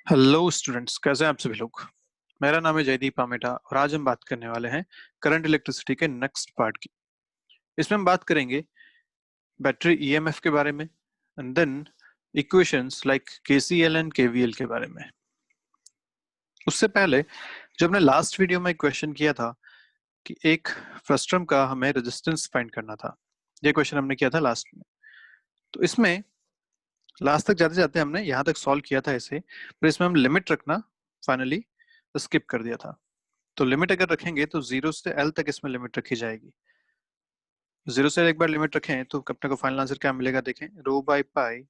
Hello students, कैसे हैं आप सभी लोग। मेरा नाम है जयदीप आमेटा और आज हम बात करने वाले हैं करंट इलेक्ट्रिसिटी के नेक्स्ट पार्ट की। इसमें हम बात करेंगे बैटरी ईएमएफ के बारे में and then equations like KCL and KVL के बारे में। उससे पहले जो हमने लास्ट वीडियो में क्वेश्चन किया था कि एक फ्रस्ट्रम का हमें रेजिस्टेंस फाइंड करना था, ये क्वेश्चन हमने किया था लास्ट में। तो इसमें लास्ट तक जाते जाते हमने यहाँ तक सॉल्व किया था ऐसे, पर इसमें हम लिमिट रखना फाइनली स्किप कर दिया था। तो लिमिट अगर रखेंगे तो 0 से एल तक इसमें लिमिट रखी जाएगी। 0 से एक बार लिमिट रखें तो अपने को फाइनल आंसर क्या मिलेगा, देखें, रो बाई पाई,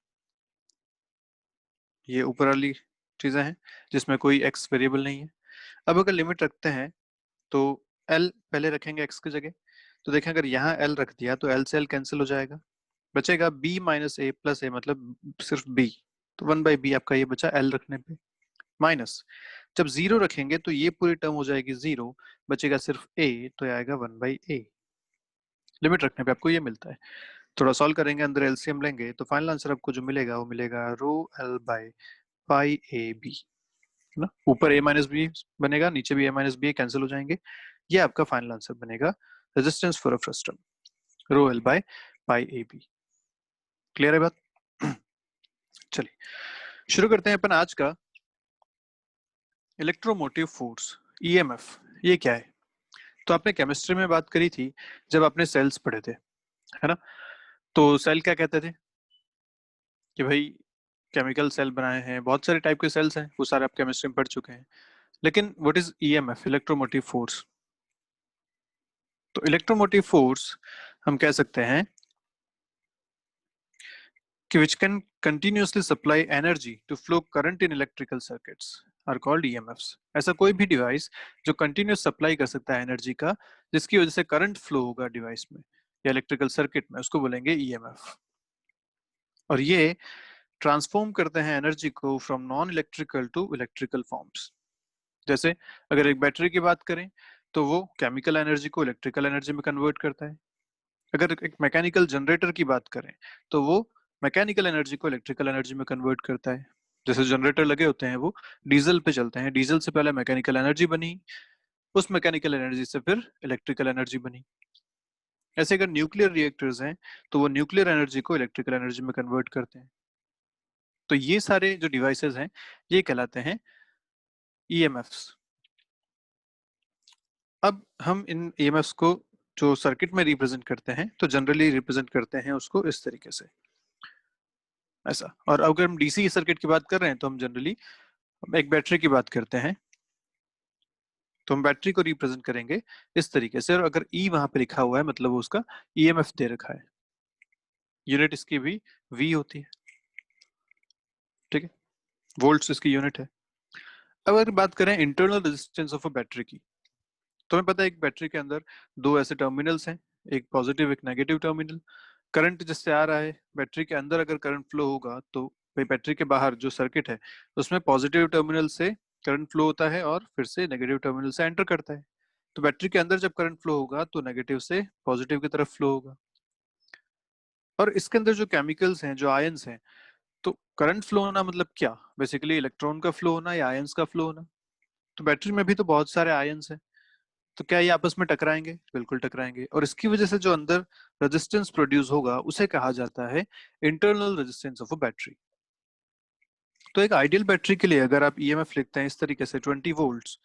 ये ऊपर वाली चीजें हैं जिसमें कोई एक्स वेरिएबल नहीं है। अब अगर लिमिट रखते हैं तो एल पहले रखेंगे एक्स की जगह, तो देखें अगर यहाँ एल रख दिया तो एल से एल कैंसिल हो जाएगा, बचेगा बी माइनस ए प्लस ए, मतलब सिर्फ बी। तो 1/b आपका ये बचा एल रखने पे, माइनस जब 0 रखेंगे तो ये पूरी टर्म हो जाएगी 0, बचेगा सिर्फ ए, तो ये आएगा 1/a। लिमिट रखने पे आपको ये मिलता है। थोड़ा सॉल्व करेंगे, अंदर एलसीएम लेंगे तो फाइनल आंसर आपको जो मिलेगा वो मिलेगा rho L by pi a b, है ना। ऊपर ए माइनस बी बनेगा, नीचे भी ए माइनस बी कैंसिल हो जाएंगे, ये आपका फाइनल आंसर बनेगा resistance for a frustum, rho L by pi a b. Clear है बात? चलिए शुरू करते हैं अपन आज का इलेक्ट्रोमोटिव फोर्स ईएमएफ। ये क्या है? तो आपने केमिस्ट्री में बात करी थी जब आपने सेल्स पढ़े थे, है ना। तो सेल क्या कहते थे कि भाई केमिकल सेल बनाए हैं, बहुत सारे टाइप के सेल्स हैं, वो सारे आप केमिस्ट्री में पढ़ चुके हैं। लेकिन what is EMF, electromotive force? तो इलेक्ट्रोमोटिव फोर्स हम कह सकते हैं कि which can continuously supply energy to flow current in electrical circuits are called EMFs। ऐसा कोई भी डिवाइस जो कंटिन्यूस सप्लाई कर सकता है एनर्जी का, जिसकी वजह से करंट फ्लो होगा डिवाइस में या इलेक्ट्रिकल सर्किट में, उसको बोलेंगे ईएमएफ। और ये ट्रांसफॉर्म करते हैं एनर्जी को from non electrical to electrical forms. जैसे अगर एक बैटरी की बात करें तो वो केमिकल एनर्जी को इलेक्ट्रिकल एनर्जी में कन्वर्ट करता है। अगर एक मैकेनिकल जनरेटर की बात करें तो वो मैकेनिकल एनर्जी को इलेक्ट्रिकल एनर्जी में कन्वर्ट करता है। जैसे जनरेटर लगे होते हैं वो डीजल पे चलते हैं, डीजल से पहले मैकेनिकल एनर्जी बनी, उस मैकेनिकल एनर्जी से फिर इलेक्ट्रिकल एनर्जी बनी। ऐसे अगर न्यूक्लियर रिएक्टर्स हैं तो वो न्यूक्लियर एनर्जी को इलेक्ट्रिकल एनर्जी में कन्वर्ट करते हैं। तो ये सारे जो डिवाइसेस हैं ये कहलाते हैं ईएमएफ्स। अब हम इन ईएमएफ्स को जो सर्किट में रिप्रेजेंट करते हैं तो जनरली रिप्रेजेंट करते हैं उसको इस तरीके से, ऐसा। और अगर हम डीसी सर्किट की बात कर रहे हैं तो हम जनरली एक बैटरी की बात करते हैं तो हम बैटरी को रिप्रेजेंट करेंगे इस तरीके से। और अगर ई वहां पे लिखा हुआ है मतलब उसका ईएमएफ दे रखा है, यूनिट इसकी भी वी होती है, ठीक है, वोल्ट्स इसकी यूनिट है। अब अगर बात करें internal resistance of a battery की, तो हमें पता है एक बैटरी के अंदर दो ऐसे टर्मिनल्स हैं, एक पॉजिटिव एक नेगेटिव टर्मिनल। करंट जिससे आ रहा है बैटरी के अंदर, अगर करंट फ्लो होगा तो भाई बैटरी के बाहर जो सर्किट है उसमें पॉजिटिव टर्मिनल से करंट फ्लो होता है और फिर से नेगेटिव टर्मिनल से एंटर करता है। तो बैटरी के अंदर जब करंट फ्लो होगा तो नेगेटिव से पॉजिटिव की तरफ फ्लो होगा। और इसके अंदर जो केमिकल्स हैं, जो आयंस हैं, तो करंट फ्लो होना मतलब क्या, बेसिकली इलेक्ट्रॉन का फ्लो होना या आयंस का फ्लो होना। तो बैटरी में भी तो बहुत सारे आयंस हैं, तो क्या ये आपस में टकराएंगे? बिल्कुल टकराएंगे, और इसकी वजह से जो अंदर रेजिस्टेंस प्रोड्यूस होगा उसे कहा जाता है internal resistance of a battery. तो एक आइडियल बैटरी के लिए अगर आप ईएमएफ लिखते हैं इस तरीके से 20 वोल्ट्स,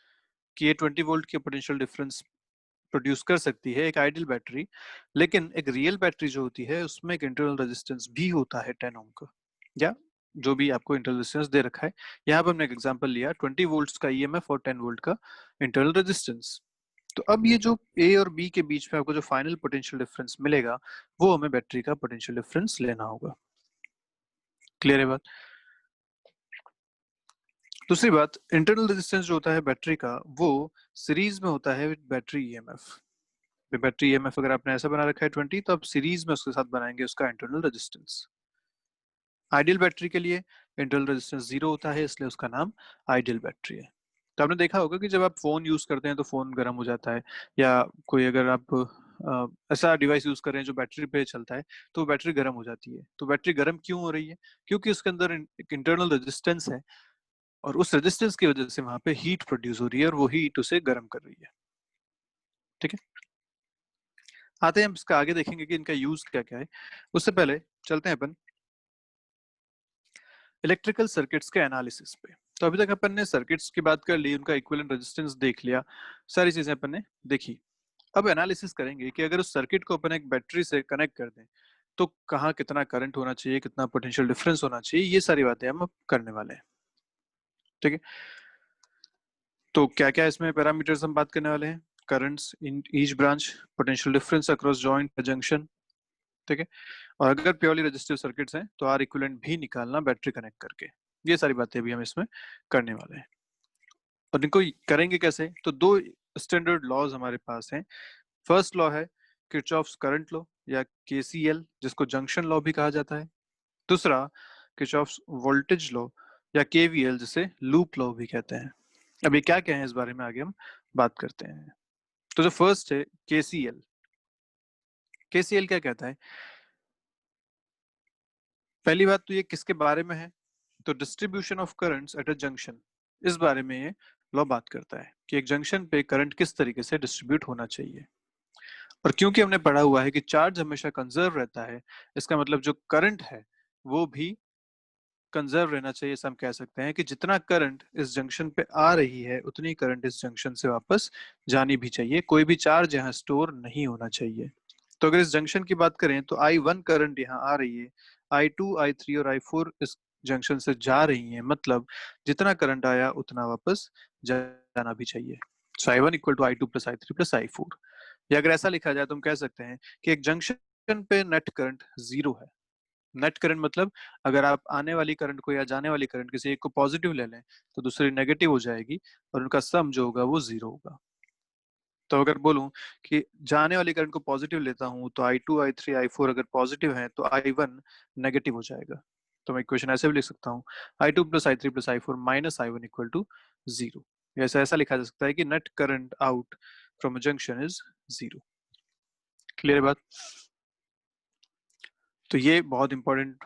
कि ये 20 वोल्ट की पोटेंशियल डिफरेंस प्रोड्यूस कर सकती है एक आइडियल बैटरी। लेकिन एक रियल बैटरी जो होती है उसमें एक इंटरनल रेजिस्टेंस भी होता है 10 ओम का, या जो भी आपको इंटरनल रेजिस्टेंस दे रखा है। यहाँ पर हमने एक एग्जांपल लिया 20 वोल्ट्स का ईएमएफ और 10 वोल्ट का इंटरनल रेजिस्टेंस। तो अब ये जो ए और बी के बीच में आपको जो फाइनल पोटेंशियल डिफरेंस मिलेगा वो हमें बैटरी का पोटेंशियल डिफरेंस लेना होगा। क्लियर है बात? दूसरी बात, इंटरनल रेजिस्टेंस जो होता है बैटरी का वो सीरीज में होता है with battery EMF. Battery EMF अगर आपने ऐसा बना रखा है 20, तो आप सीरीज में उसके साथ बनाएंगे उसका इंटरनल रेजिस्टेंस। आइडियल बैटरी के लिए इंटरनल रेजिस्टेंस 0 होता है, इसलिए उसका नाम आइडियल बैटरी है। तो आपने देखा होगा कि जब आप फोन यूज करते हैं तो फोन गर्म हो जाता है, या कोई अगर आप ऐसा डिवाइस यूज कर रहे हैं जो बैटरी पे चलता है तो बैटरी गर्म हो जाती है। तो बैटरी गर्म क्यों हो रही है? क्योंकि उसके अंदर एक इंटरनल रेजिस्टेंस है, और उस रेजिस्टेंस की वजह से वहां पे हीट प्रोड्यूस हो रही है और वो हीट उसे गर्म कर रही है। ठीक है, आते हैं हम इसका आगे देखेंगे कि इनका यूज क्या क्या है। उससे पहले चलते हैं अपन इलेक्ट्रिकल सर्किट्स के एनालिसिस पे। तो अभी तक अपन ने सर्किट्स की बात कर ली, उनका इक्विवेलेंट रेजिस्टेंस देख लिया, सारी चीजें अपन ने देखी। अब एनालिसिस करेंगे कि अगर उस सर्किट को अपन एक बैटरी से कनेक्ट कर दें तो कहाँ कितना करंट होना चाहिए, कितना पोटेंशियल डिफरेंस होना चाहिए, ये सारी बातें हम अब करने वाले हैं। ठीक है, तो क्या क्या इसमें पैरामीटर्स हम बात करने वाले हैं? Currents in each branch, potential difference across joint junction. ठीक है, और अगर प्योरली रेजिस्टिव सर्किट्स हैं तो आर इक्विवेलेंट भी निकालना बैटरी कनेक्ट करके। ये सारी बातें भी हम इसमें करने वाले हैं। और इनको करेंगे कैसे? तो दो स्टैंडर्ड लॉज हमारे पास हैं। फर्स्ट लॉ है किरचॉफ्स करंट लॉ या केसीएल, जिसको जंक्शन लॉ भी कहा जाता है। दूसरा किरचॉफ्स वोल्टेज लॉ या केवीएल, जिसे लूप लॉ भी कहते हैं। अब ये क्या क्या है इस बारे में आगे हम बात करते हैं। तो जो फर्स्ट है केसीएल, केसीएल क्या कहता है? पहली बात तो ये किसके बारे में है? तो distribution of currents at a junction, इस बारे में ये लॉ बात करता है कि एक जंक्शन पे करंट किस तरीके से डिस्ट्रीब्यूट होना चाहिए। और क्योंकि हमने पढ़ा हुआ है कि चार्ज हमेशा कंजर्व रहता है, इसका मतलब जो करंट है वो भी कंजर्व रहना चाहिए। ऐसा हम कह सकते हैं कि जितना करंट इस जंक्शन पे आ रही है उतनी करंट इस जंक्शन से वापस जानी भी चाहिए, कोई भी चार्ज यहाँ स्टोर नहीं होना चाहिए। तो अगर इस जंक्शन की बात करें तो I1 करंट यहाँ आ रही है, I2, I3 और I4 इस जंक्शन से जा रही है, मतलब जितना करंट आया उतना वापस जाना भी चाहिए। So I1 equal to I2 plus I3 plus I4। या अगर ऐसा लिखा जाए तो हम कह सकते हैं कि एक जंक्शन पे नेट करंट जीरो है। नेट करंट मतलब अगर आप आने वाली करंट को या जाने वाली करंट किसी एक को पॉजिटिव ले लें तो दूसरी नेगेटिव हो जाएगी और उनका सम जो होगा वो जीरो होगा। तो अगर बोलूं कि जाने वाली करंट को पॉजिटिव लेता हूं तो I2, I3, I4 अगर पॉजिटिव है तो I1 नेगेटिव हो जाएगा। तो मैं इक्वेशन ऐसे भी लिख सकता हूँ I2 plus I3 plus I4 minus I1 equal to zero. ऐसा ऐसा लिखा जा सकता है कि net current out from a junction is zero. Clear बात? तो ये बहुत इंपॉर्टेंट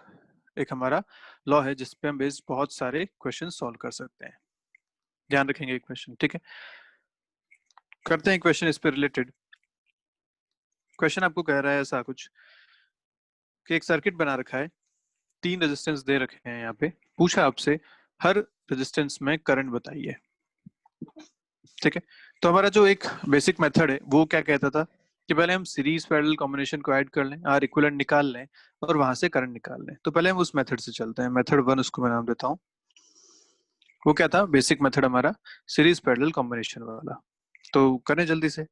एक हमारा लॉ है जिसपे हम बेस्ड बहुत सारे क्वेश्चन सॉल्व कर सकते हैं। ध्यान रखेंगे क्वेश्चन। ठीक है, करते हैं क्वेश्चन इस पे रिलेटेड। क्वेश्चन आपको कह रहा है ऐसा कुछ कि एक सर्किट बना रखा है, 3 रेजिस्टेंस दे रखे हैं यहाँ पे, पूछा आपसे हर रेजिस्टेंस में करंट बताइए। ठीक है, तो हमारा जो एक बेसिक मेथड है वो क्या कहता था कि पहले हम सीरीज पैरेलल कॉम्बिनेशन को ऐड कर लें, आर इक्विवेलेंट निकाल लें और वहां से करंट निकाल लें। तो पहले हम उस मेथड से चलते हैं। मेथड 1 उसको मैं नाम देता हूँ। वो क्या था? बेसिक मेथड हमारा सीरीज पैरेलल कॉम्बिनेशन वाला। तो करें जल्दी से।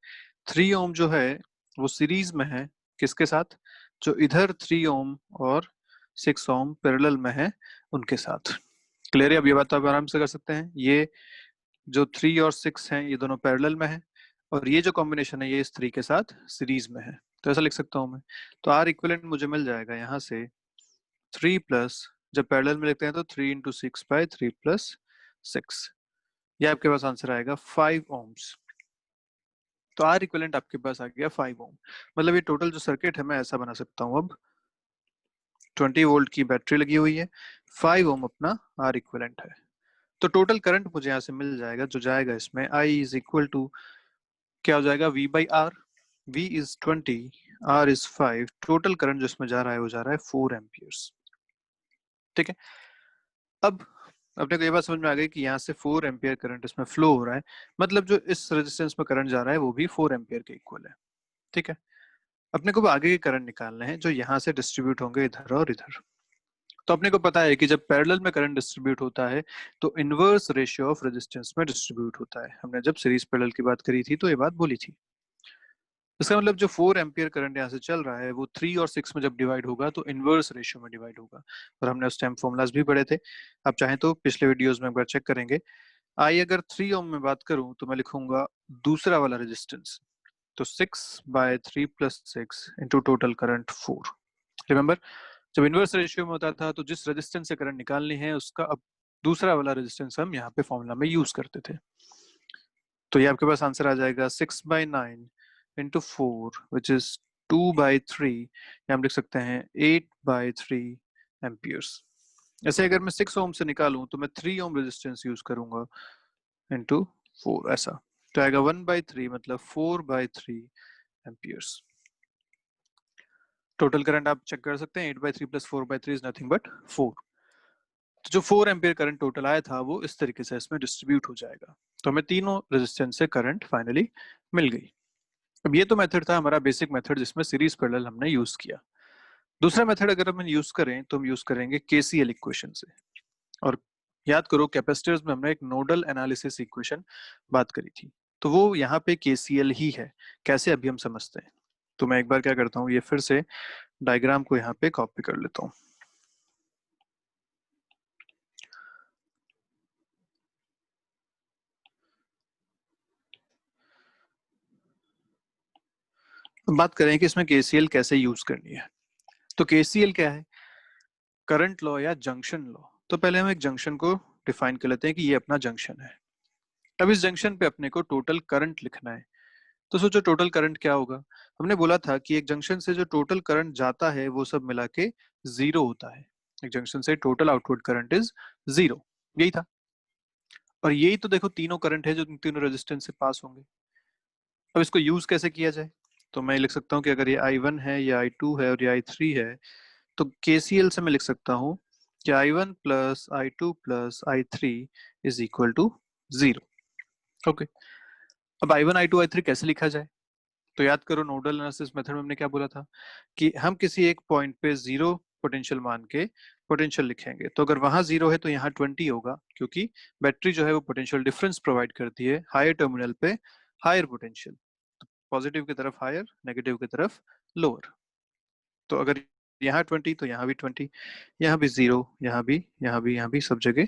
3 ओम जो है वो सीरीज में है किसके साथ? जो इधर 3 ओम और 6 ओम पैरेलल में है उनके साथ। क्लियर है? अब ये बात तो आप आराम से कर सकते हैं। ये जो 3 और 6 हैं ये दोनों पैरेलल में है और ये जो कॉम्बिनेशन है ये इस 3 के साथ सीरीज में है। तो ऐसा लिख सकता हूँ मैं। तो आर इक्विवेलेंट मुझे मिल जाएगा यहाँ से 3 प्लस, जब पैरेलल में लिखते हैं तो 3 इंटू 6 बाई 3 प्लस 6, ये आपके पास आंसर आएगा 5 ओम्स। तो आर इक्विवेलेंट आपके पास आ गया 5 ओम। मतलब ये टोटल जो सर्किट है मैं ऐसा बना सकता हूँ। अब 20 वोल्ट की बैटरी लगी हुई है, 5 ओम अपना आर इक्विवेलेंट है। तो टोटल करंट मुझे यहाँ से मिल जाएगा, जो जाएगा इसमें I इज इक्वल टू क्या हो जाएगा? V by R. V is 20, R is 5। Total current जो इसमें जा रहा है वो जा रहा है 4 एम्पियर्स। ठीक है, अब अपने को ये बात समझ में आ गई कि यहाँ से 4 एम्पियर करंट इसमें फ्लो हो रहा है, मतलब जो इस रेजिस्टेंस में करंट जा रहा है वो भी 4 एम्पियर के इक्वल है। ठीक है, अपने को आगे के करंट निकालने हैं जो यहाँ से डिस्ट्रीब्यूट होंगे इधर और इधर। तो अपने को पता है कि जब पैरेलल में करंट डिस्ट्रीब्यूट होता है तो इनवर्स रेशियो ऑफ रेजिस्टेंस में डिस्ट्रीब्यूट होता है। हमने जब सीरीज पैरेलल की बात करी थी तो ये बात बोली थी। इसका मतलब जो 4 एम्पियर करंट यहाँ से चल रहा है वो 3 और 6 में जब डिवाइड होगा तो इनवर्स रेशियो में डिवाइड होगा। और हमने उस टाइम फॉर्मूलाज भी पढ़े थे, आप चाहें तो पिछले वीडियोस में एक बार चेक करेंगे। आई अगर 3 ओम में बात करूं तो मैं लिखूंगा दूसरा वाला रेजिस्टेंस, तो 6 by 3 plus 6 into total current 4। Remember, जब इनवर्स रेशियो में होता था तो जिस रेजिस्टेंस से करंट निकालनी है उसका अब दूसरा वाला रेजिस्टेंस हम यहाँ पे फॉर्मूला में यूज करते थे। तो ये आपके पास आंसर आ जाएगा 6 by 9 into 4 which is 2 by 3, या हम लिख सकते हैं 8 बाई 3 एम्पियर्स। ऐसे अगर मैं 6 ओम से निकालूं तो मैं 3 ओम रेजिस्टेंस यूज करूंगा इनटू 4, ऐसा तो आएगा 1/3 मतलब 4/3 एम्पियर्स। टोटल करंट आप चेक कर सकते हैं, 8/3 प्लस 4/3 इज नथिंग बट 4। तो जो 4 एम्पियर करंट टोटल आया था वो इस तरीके से इसमें डिस्ट्रीब्यूट हो जाएगा। तो हमें तीनों रेजिस्टेंस से करंट फाइनली मिल गई। अब ये तो मेथड था हमारा बेसिक मेथड जिसमें सीरीज पैरेलल हमने यूज किया। दूसरा मेथड अगर हम यूज करें तो हम यूज करेंगे केसीएल इक्वेशन से। और याद करो कैपेसिटर्स में हमने एक नोडल एनालिसिस इक्वेशन बात करी थी, तो वो यहाँ पे केसीएल ही है। कैसे अभी हम समझते हैं। तो मैं एक बार क्या करता हूँ, ये फिर से डायग्राम को यहाँ पे कॉपी कर लेता हूँ। बात करें कि इसमें केसीएल कैसे यूज करनी है। तो केसीएल क्या है, करंट लॉ या जंक्शन लॉ। तो पहले हम एक जंक्शन को डिफाइन कर लेते हैं कि ये अपना जंक्शन है। अब इस जंक्शन पे अपने को टोटल करंट लिखना है। तो सोचो टोटल करंट क्या होगा। हमने बोला था कि एक जंक्शन से जो टोटल करंट जाता है वो सब मिला के 0 होता है। एक जंक्शन से टोटल आउटपुट करंट इज 0, यही था। और यही तो देखो तीनों करंट है जो तीनों रेजिस्टेंस से पास होंगे। अब इसको यूज कैसे किया जाए। तो मैं लिख सकता हूँ कि अगर ये I1 है, ये I2 है और ये I3 है, तो KCL से मैं लिख सकता हूँ कि I1 plus I2 plus I3 is equal to 0। Okay, अब I1 I2 I3 कैसे लिखा जाए। तो याद करो नोडल एनालिसिस मेथड में हमने क्या बोला था कि हम किसी एक पॉइंट पे 0 पोटेंशियल मान के पोटेंशियल लिखेंगे। तो अगर वहां 0 है तो यहाँ 20 होगा, क्योंकि बैटरी जो है वो पोटेंशियल डिफरेंस प्रोवाइड करती है हायर टर्मिनल पे हायर पोटेंशियल। पॉजिटिव की तरफ हायर, नेगेटिव की तरफ लोअर। तो अगर यहाँ 20 तो यहाँ भी 20, यहाँ भी 0, यहाँ भी, यहाँ भी, यहाँ भी, सब जगह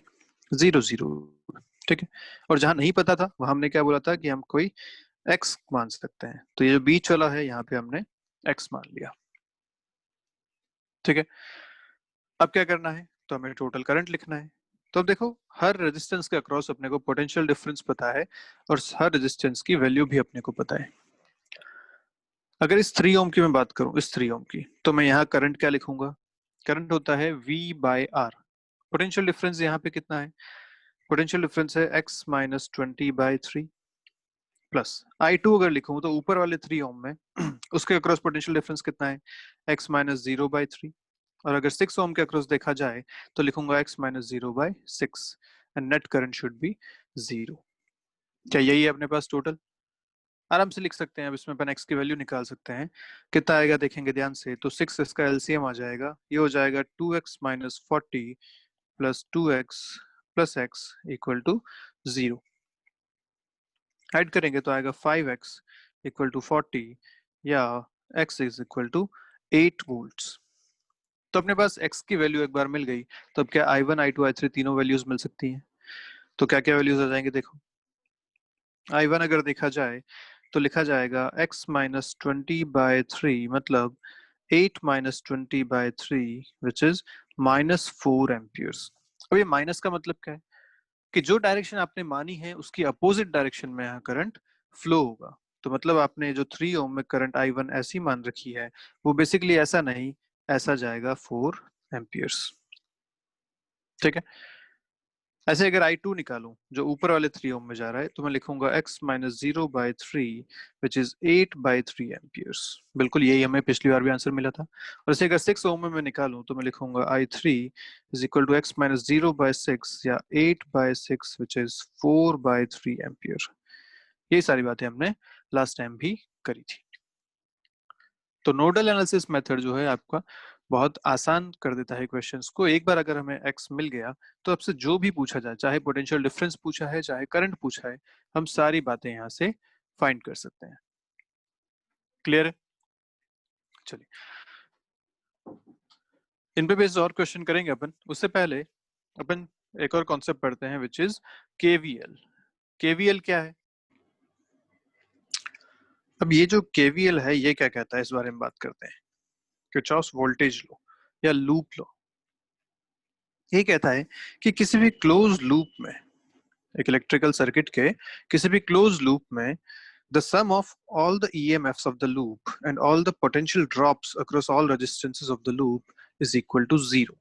0 0। ठीक है। और जहां नहीं पता था वहां हमने क्या बोला था कि हम कोई x मान सकते हैं। तो ये जो बीच वाला है यहाँ पे हमने x मान लिया। ठीक है। अब क्या करना है, तो हमें टोटल करंट लिखना है। तो अब देखो हर रेजिस्टेंस के अक्रॉस अपने को पोटेंशियल डिफरेंस पता है और हर रेजिस्टेंस की वैल्यू भी अपने को पता है। अगर इस 3 ओम की मैं बात करूं, इस 3 ओम की, तो मैं यहाँ करंट क्या लिखूंगा। करंट होता है V/R। पोटेंशियल डिफरेंस यहाँ पे कितना है, पोटेंशियल डिफरेंस है x माइनस 20/3 प्लस I2 अगर लिखूं तो ऊपर वाले 3 ओम में उसके अक्रॉस पोटेंशियल डिफरेंस कितना है, x माइनस 0/3। और अगर 6 ओम के अक्रॉस देखा जाए तो लिखूंगा x minus 0/6 and net current should be 0। क्या यही है अपने पास टोटल। आराम से लिख सकते हैं। अब इसमें अपन x की वैल्यू निकाल सकते हैं। कितना आएगा देखेंगे ध्यान से, तो 6 इसका एलसीएम आ जाएगा, ये हो जाएगा 2x minus 40 plus 2x plus x equal to 0। Add करेंगे तो आएगा 5x इक्वल टू 40 या x is equal to 8 volts. तो अपने पास x की वैल्यू एक बार मिल गई, तो अब क्या I1 I2 I3 तीनों वैल्यूज मिल सकती हैं। तो क्या क्या वैल्यूज आ जाएंगे देखो। I1 अगर देखा जाए तो लिखा जाएगा x माइनस 20/3 मतलब 8 माइनस 20/3 विच इज -4 एम्पियर्स। अब ये माइनस का मतलब क्या है कि जो डायरेक्शन आपने मानी है उसकी अपोजिट डायरेक्शन में यहाँ करंट फ्लो होगा। तो मतलब आपने जो 3 ओम में करंट I1 ऐसी मान रखी है वो बेसिकली ऐसा नहीं, ऐसा जाएगा 4 एम्पियर्स। ठीक है। ऐसे अगर I2 निकालूं जो ऊपर वाले 3 ओम में जा रहा है तो मैं लिखूंगा x minus 0/3 which is 8/3 amperes. बिल्कुल यही हमें पिछली बार भी आंसर मिला था। और ऐसे अगर 6 ओम में मैं निकालूं तो मैं लिखूंगा I3 is equal to x minus 0/6 या 8/6 विच इज 4/3 एम्पियर। ये सारी बातें हमने लास्ट टाइम भी करी थी। तो नोडल एनालिसिस मेथड जो है आपका बहुत आसान कर देता है क्वेश्चंस को। एक बार अगर हमें x मिल गया तो आपसे जो भी पूछा जाए, चाहे पोटेंशियल डिफरेंस पूछा है चाहे करंट पूछा है, हम सारी बातें यहाँ से फाइंड कर सकते हैं। क्लियर है। चलिए इन पे बेस्ड और क्वेश्चन करेंगे अपन। उससे पहले अपन एक और कॉन्सेप्ट पढ़ते हैं विच इज केवीएल। केवीएल क्या है। अब ये जो केवीएल है ये क्या कहता है इस बारे में बात करते हैं। किरचॉफ्स वोल्टेज लॉ या लूप लॉ ये कहता है कि किसी भी क्लोज लूप में, एक इलेक्ट्रिकल सर्किट के किसी भी क्लोज लूप में, the sum of all the EMFs of the loop and all the potential drops across all resistances of the loop is equal to 0.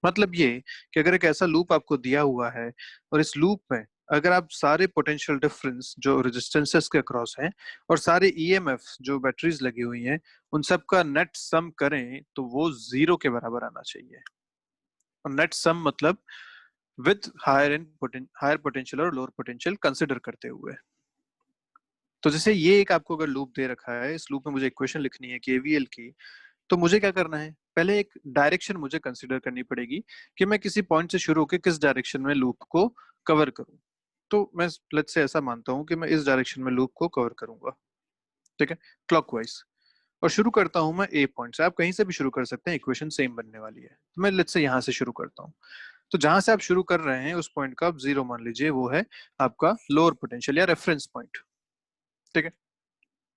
मतलब ये कि अगर एक ऐसा लूप आपको दिया हुआ है और इस लूप में अगर आप सारे पोटेंशियल डिफरेंस जो रेजिस्टेंसेस के अक्रॉस हैं और सारे ईएमएफ जो बैटरीज लगी हुई हैं उन सब का नेट सम करें तो वो जीरो के बराबर आना चाहिए। और नेट सम मतलब विद हायर पोटेंशियल और लोअर पोटेंशियल कंसिडर करते हुए। तो जैसे ये एक आपको अगर लूप दे रखा है, इस लूप में मुझे इक्वेशन लिखनी है केवीएल की, तो मुझे क्या करना है, पहले एक डायरेक्शन मुझे कंसिडर करनी पड़ेगी कि मैं किसी पॉइंट से शुरू होकर किस डायरेक्शन में लूप को कवर करूं। तो मैं लेट्स से ऐसा मानता हूं कि मैं इस डायरेक्शन में लूप को कवर करूंगा, ठीक है, क्लॉकवाइज। और शुरू करता हूं मैं ए पॉइंट से। आप कहीं से भी शुरू कर सकते हैं, इक्वेशन सेम बनने वाली है। तो मैं लेट्स से यहां से शुरू करता हूं। तो जहां से आप शुरू कर रहे हैं उस पॉइंट का आप जीरो मान लीजिए, वो है आपका लोअर पोटेंशियल या रेफरेंस पॉइंट, ठीक है।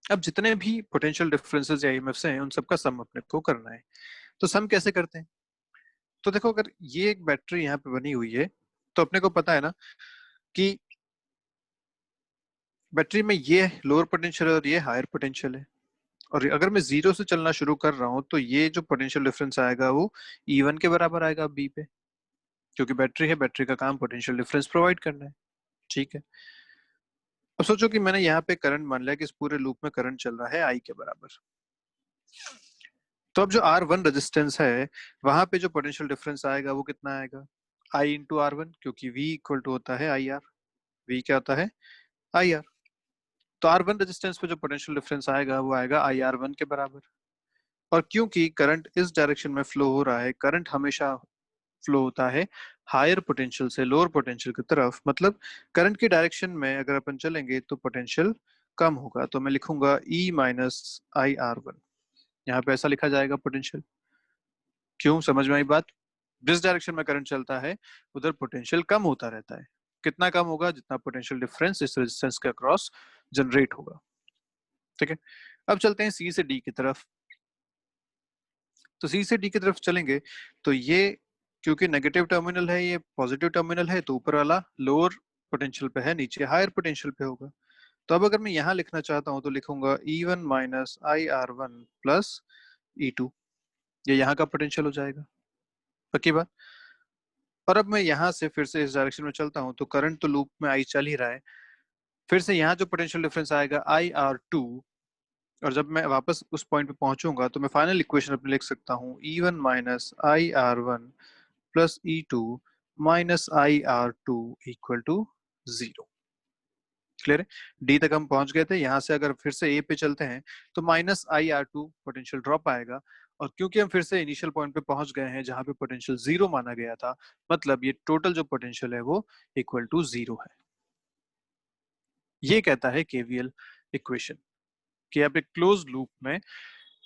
अब जितने भी पोटेंशियल डिफरेंसेस या ईएमएफ्स हैं उन सबका सम अपने को करना है। तो सम कैसे करते हैं? तो देखो, अगर ये एक बैटरी यहाँ पे बनी हुई है तो अपने को पता है ना कि बैटरी में ये लोअर पोटेंशियल है और ये हायर पोटेंशियल है। और अगर मैं जीरो से चलना शुरू कर रहा हूँ तो ये जो पोटेंशियल डिफरेंस आएगा वो E1 के बराबर आएगा बी पे, क्योंकि बैटरी है, बैटरी का काम पोटेंशियल डिफरेंस प्रोवाइड करना है, ठीक है। अब सोचो कि मैंने यहाँ पे करंट मान लिया कि इस पूरे लूप में करंट चल रहा है आई के बराबर। तो अब जो R1 रेजिस्टेंस है वहां पे जो पोटेंशियल डिफरेंस आएगा वो कितना आएगा, आई इंटू R1, क्योंकि V इक्वल टू होता है आई आर। V क्या होता है, आई आर। तो R1 रेजिस्टेंस पे जो पोटेंशियल डिफरेंस आएगा वो आएगा आई R1 के बराबर। और क्योंकि करंट इस डायरेक्शन में फ्लो हो रहा है, करंट हमेशा फ्लो होता है हायर पोटेंशियल से लोअर पोटेंशियल की तरफ, मतलब करंट की डायरेक्शन में अगर अपन चलेंगे तो पोटेंशियल कम होगा। तो मैं लिखूंगा E माइनस आई R1। यहाँ पे ऐसा लिखा जाएगा पोटेंशियल। क्यों, समझ में आई बात? जिस डायरेक्शन में करंट चलता है उधर पोटेंशियल कम होता रहता है। कितना कम होगा, जितना पोटेंशियल डिफरेंस इस रेजिस्टेंस के अक्रॉस जनरेट होगा, ठीक है। अब चलते हैं सी से डी की तरफ। तो सी से डी की तरफ चलेंगे तो ये क्योंकि नेगेटिव टर्मिनल है, ये पॉजिटिव टर्मिनल है, तो ऊपर वाला लोअर पोटेंशियल पे है, नीचे हायर पोटेंशियल पे होगा। तो अब अगर मैं यहाँ लिखना चाहता हूँ तो लिखूंगा E1 minus I R1 plus E2। ये यहाँ का पोटेंशियल हो जाएगा, पक्की बात। और अब मैं यहाँ से फिर से इस डायरेक्शन में चलता हूँ तो करंट तो लूप में आई चल ही रहा है, फिर से यहाँ जो पोटेंशियल डिफरेंस आएगा आई R2। और जब मैं वापस उस पॉइंट पे पहुंचूंगा तो मैं फाइनल इक्वेशन अपने लिख सकता हूँ E1 minus I R1 plus E2 minus I R2 equal to zero. Clear है? डी तक हम पहुंच गए थे। यहाँ से अगर फिर से ए पे चलते हैं तो minus I R2 potential drop आएगा। और क्योंकि हम फिर से इनिशियल पॉइंट पे पहुंच गए हैं जहां पे पोटेंशियल जीरो माना गया था, मतलब ये टोटल जो पोटेंशियल है वो इक्वल टू जीरो है। ये कहता है केवीएल इक्वेशन कि आप एक क्लोज लूप में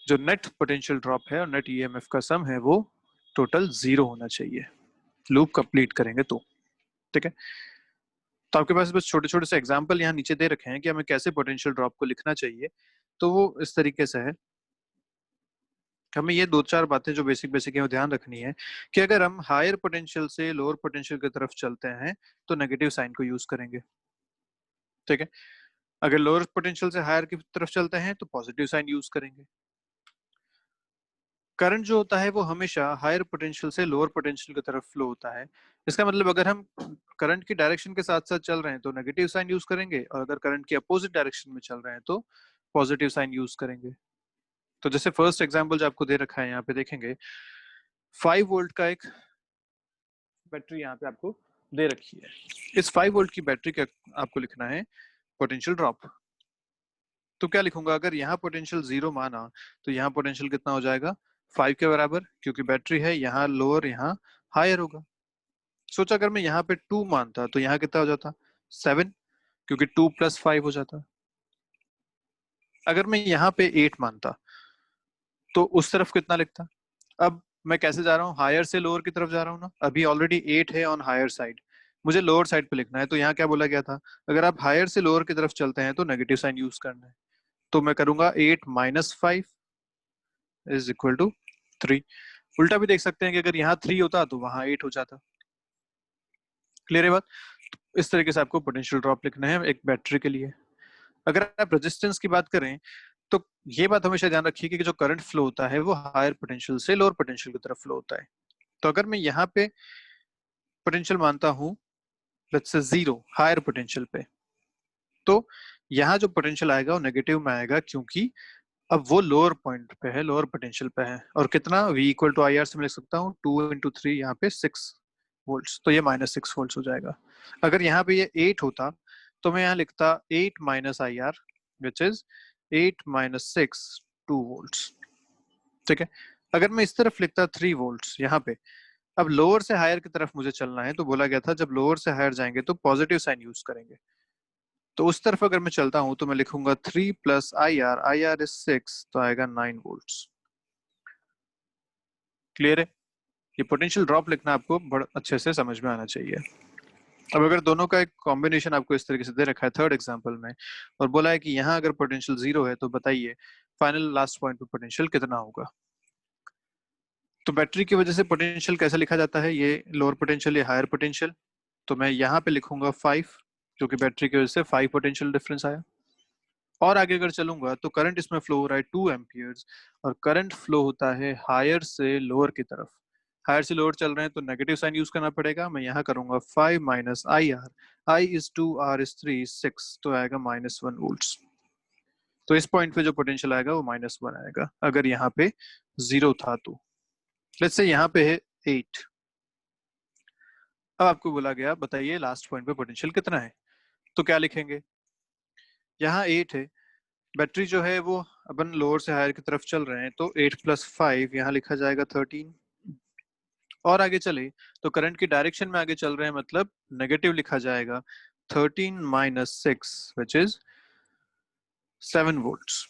जो नेट पोटेंशियल ड्रॉप है और नेट ईएमएफ का सम है वो टोटल जीरो होना चाहिए लूप कंप्लीट करेंगे तो, ठीक है। तो आपके पास बस छोटे छोटे से एग्जांपल यहाँ नीचे दे रखे हैं कि हमें कैसे पोटेंशियल ड्रॉप को लिखना चाहिए। तो वो इस तरीके से है, हमें ये दो चार बातें जो बेसिक बेसिक है ध्यान रखनी है कि अगर हम हायर पोटेंशियल से लोअर पोटेंशियल की तरफ चलते हैं तो नेगेटिव साइन को यूज करेंगे, ठीक है। अगर लोअर पोटेंशियल से हायर की तरफ चलते हैं तो पॉजिटिव साइन यूज करेंगे। करंट जो होता है वो हमेशा हायर पोटेंशियल से लोअर पोटेंशियल की तरफ फ्लो होता है। इसका मतलब अगर हम करंट की डायरेक्शन के साथ साथ चल रहे हैं तो नेगेटिव साइन यूज करेंगे, और अगर करंट की अपोजिट डायरेक्शन में चल रहे हैं तो पॉजिटिव साइन यूज करेंगे। तो जैसे फर्स्ट एग्जांपल जो आपको दे रखा है यहाँ पे देखेंगे, 5 वोल्ट का एक बैटरी यहाँ पे आपको दे रखी है। इस 5 वोल्ट की बैटरी का आपको लिखना है पोटेंशियल ड्रॉप। तो क्या लिखूंगा, अगर यहाँ पोटेंशियल जीरो माना तो यहाँ पोटेंशियल कितना हो जाएगा, 5 के बराबर, क्योंकि बैटरी है यहाँ लोअर यहाँ हायर होगा। सोचा अगर मैं यहाँ पे 2 मानता तो यहाँ कितना हो जाता, 7, क्योंकि 2 प्लस 5 हो जाता। अगर मैं यहाँ पे 8 मानता तो उस तरफ कितना लिखता। अब मैं कैसे जा रहा हूँ, हायर से लोअर की तरफ जा रहा हूँ ना, अभी ऑलरेडी 8 है ऑन हायर साइड, मुझे लोअर साइड पे लिखना है। तो यहाँ क्या बोला गया था, अगर आप हायर से लोअर की तरफ चलते हैं तो नेगेटिव साइन यूज करना है। तो मैं करूंगा 8 माइनस 5 इज इक्वल टू 3। उल्टा भी देख सकते हैं कि अगर यहाँ 3 होता तो वहां 8 हो जाता। क्लियर है बात? तो इस तरीके से आपको पोटेंशियल ड्रॉप लिखना है एक बैटरी के लिए। अगर आप रेजिस्टेंस की बात करें तो ये बात हमेशा ध्यान रखिए कि जो करंट फ्लो होता है वो हायर पोटेंशियल से लोअर पोटेंशियल की तरफ फ्लो होता है। तो अगर मैं यहाँ पे पोटेंशियल मानता हूँ लेट्स से 0 हायर पोटेंशियल पे, तो यहाँ जो पोटेंशियल आएगा वो नेगेटिव में आएगा, क्योंकि अब वो लोअर पॉइंट पे है, लोअर पोटेंशियल पे है। और कितना, V equal to I R से मैं लिख सकता हूँ 2 × 3, यहाँ पे 6 वोल्ट्स, तो ये -6 वोल्ट्स हो जाएगा। अगर यहाँ पे ये 8 होता तो मैं यहाँ लिखता 8 minus I are which is 8 minus 6 2 volts. ठीक है, अगर मैं इस तरफ लिखता 3 वोल्ट्स यहाँ पे, अब लोअर से हायर की तरफ मुझे चलना है, तो बोला गया था जब लोअर से हायर जाएंगे तो पॉजिटिव साइन यूज करेंगे। तो उस तरफ अगर मैं चलता हूं तो मैं लिखूंगा 3 प्लस आई आर इज 6, तो आएगा 9 वोल्ट्स। क्लियर है? ये पोटेंशियल ड्रॉप लिखना आपको बड़ा अच्छे से समझ में आना चाहिए। अब अगर दोनों का एक कॉम्बिनेशन आपको इस तरीके से दे रखा है थर्ड एग्जांपल में, और बोला है कि यहाँ अगर पोटेंशियल 0 है, तो बताइए फाइनल लास्ट पॉइंट पे पोटेंशियल कितना होगा। तो बैटरी की वजह से पोटेंशियल कैसे लिखा जाता है, ये लोअर पोटेंशियल या हायर पोटेंशियल, तो मैं यहाँ पे लिखूंगा 5, क्योंकि बैटरी की वजह से 5 पोटेंशियल डिफरेंस आया। और आगे अगर चलूंगा तो करंट इसमें फ्लो हो रहा है 2 एम्पियर्स, और करंट फ्लो होता है हायर से लोअर की तरफ। हायर से लोअर चल रहे हैं तो नेगेटिव साइन यूज करना पड़ेगा। मैं यहाँ करूंगा 5 minus I R, I is 2, R is 3, 6, तो आएगा -1 वोल्ट्स। तो इस पॉइंट पे जो पोटेंशियल आएगा वो -1 आएगा अगर यहाँ पे 0 था तो। लेट्स से यहाँ पे है 8। अब आपको बोला गया बताइए लास्ट पॉइंट पे पोटेंशियल कितना है, तो क्या लिखेंगे। यहाँ 8 है, बैटरी जो है वो अपन लोअर से हायर की तरफ चल रहे हैं, तो 8 प्लस 5 यहाँ लिखा जाएगा 13। और आगे चले तो करंट की डायरेक्शन में आगे चल रहे हैं, मतलब नेगेटिव लिखा जाएगा 13 minus 6 which is 7 volts.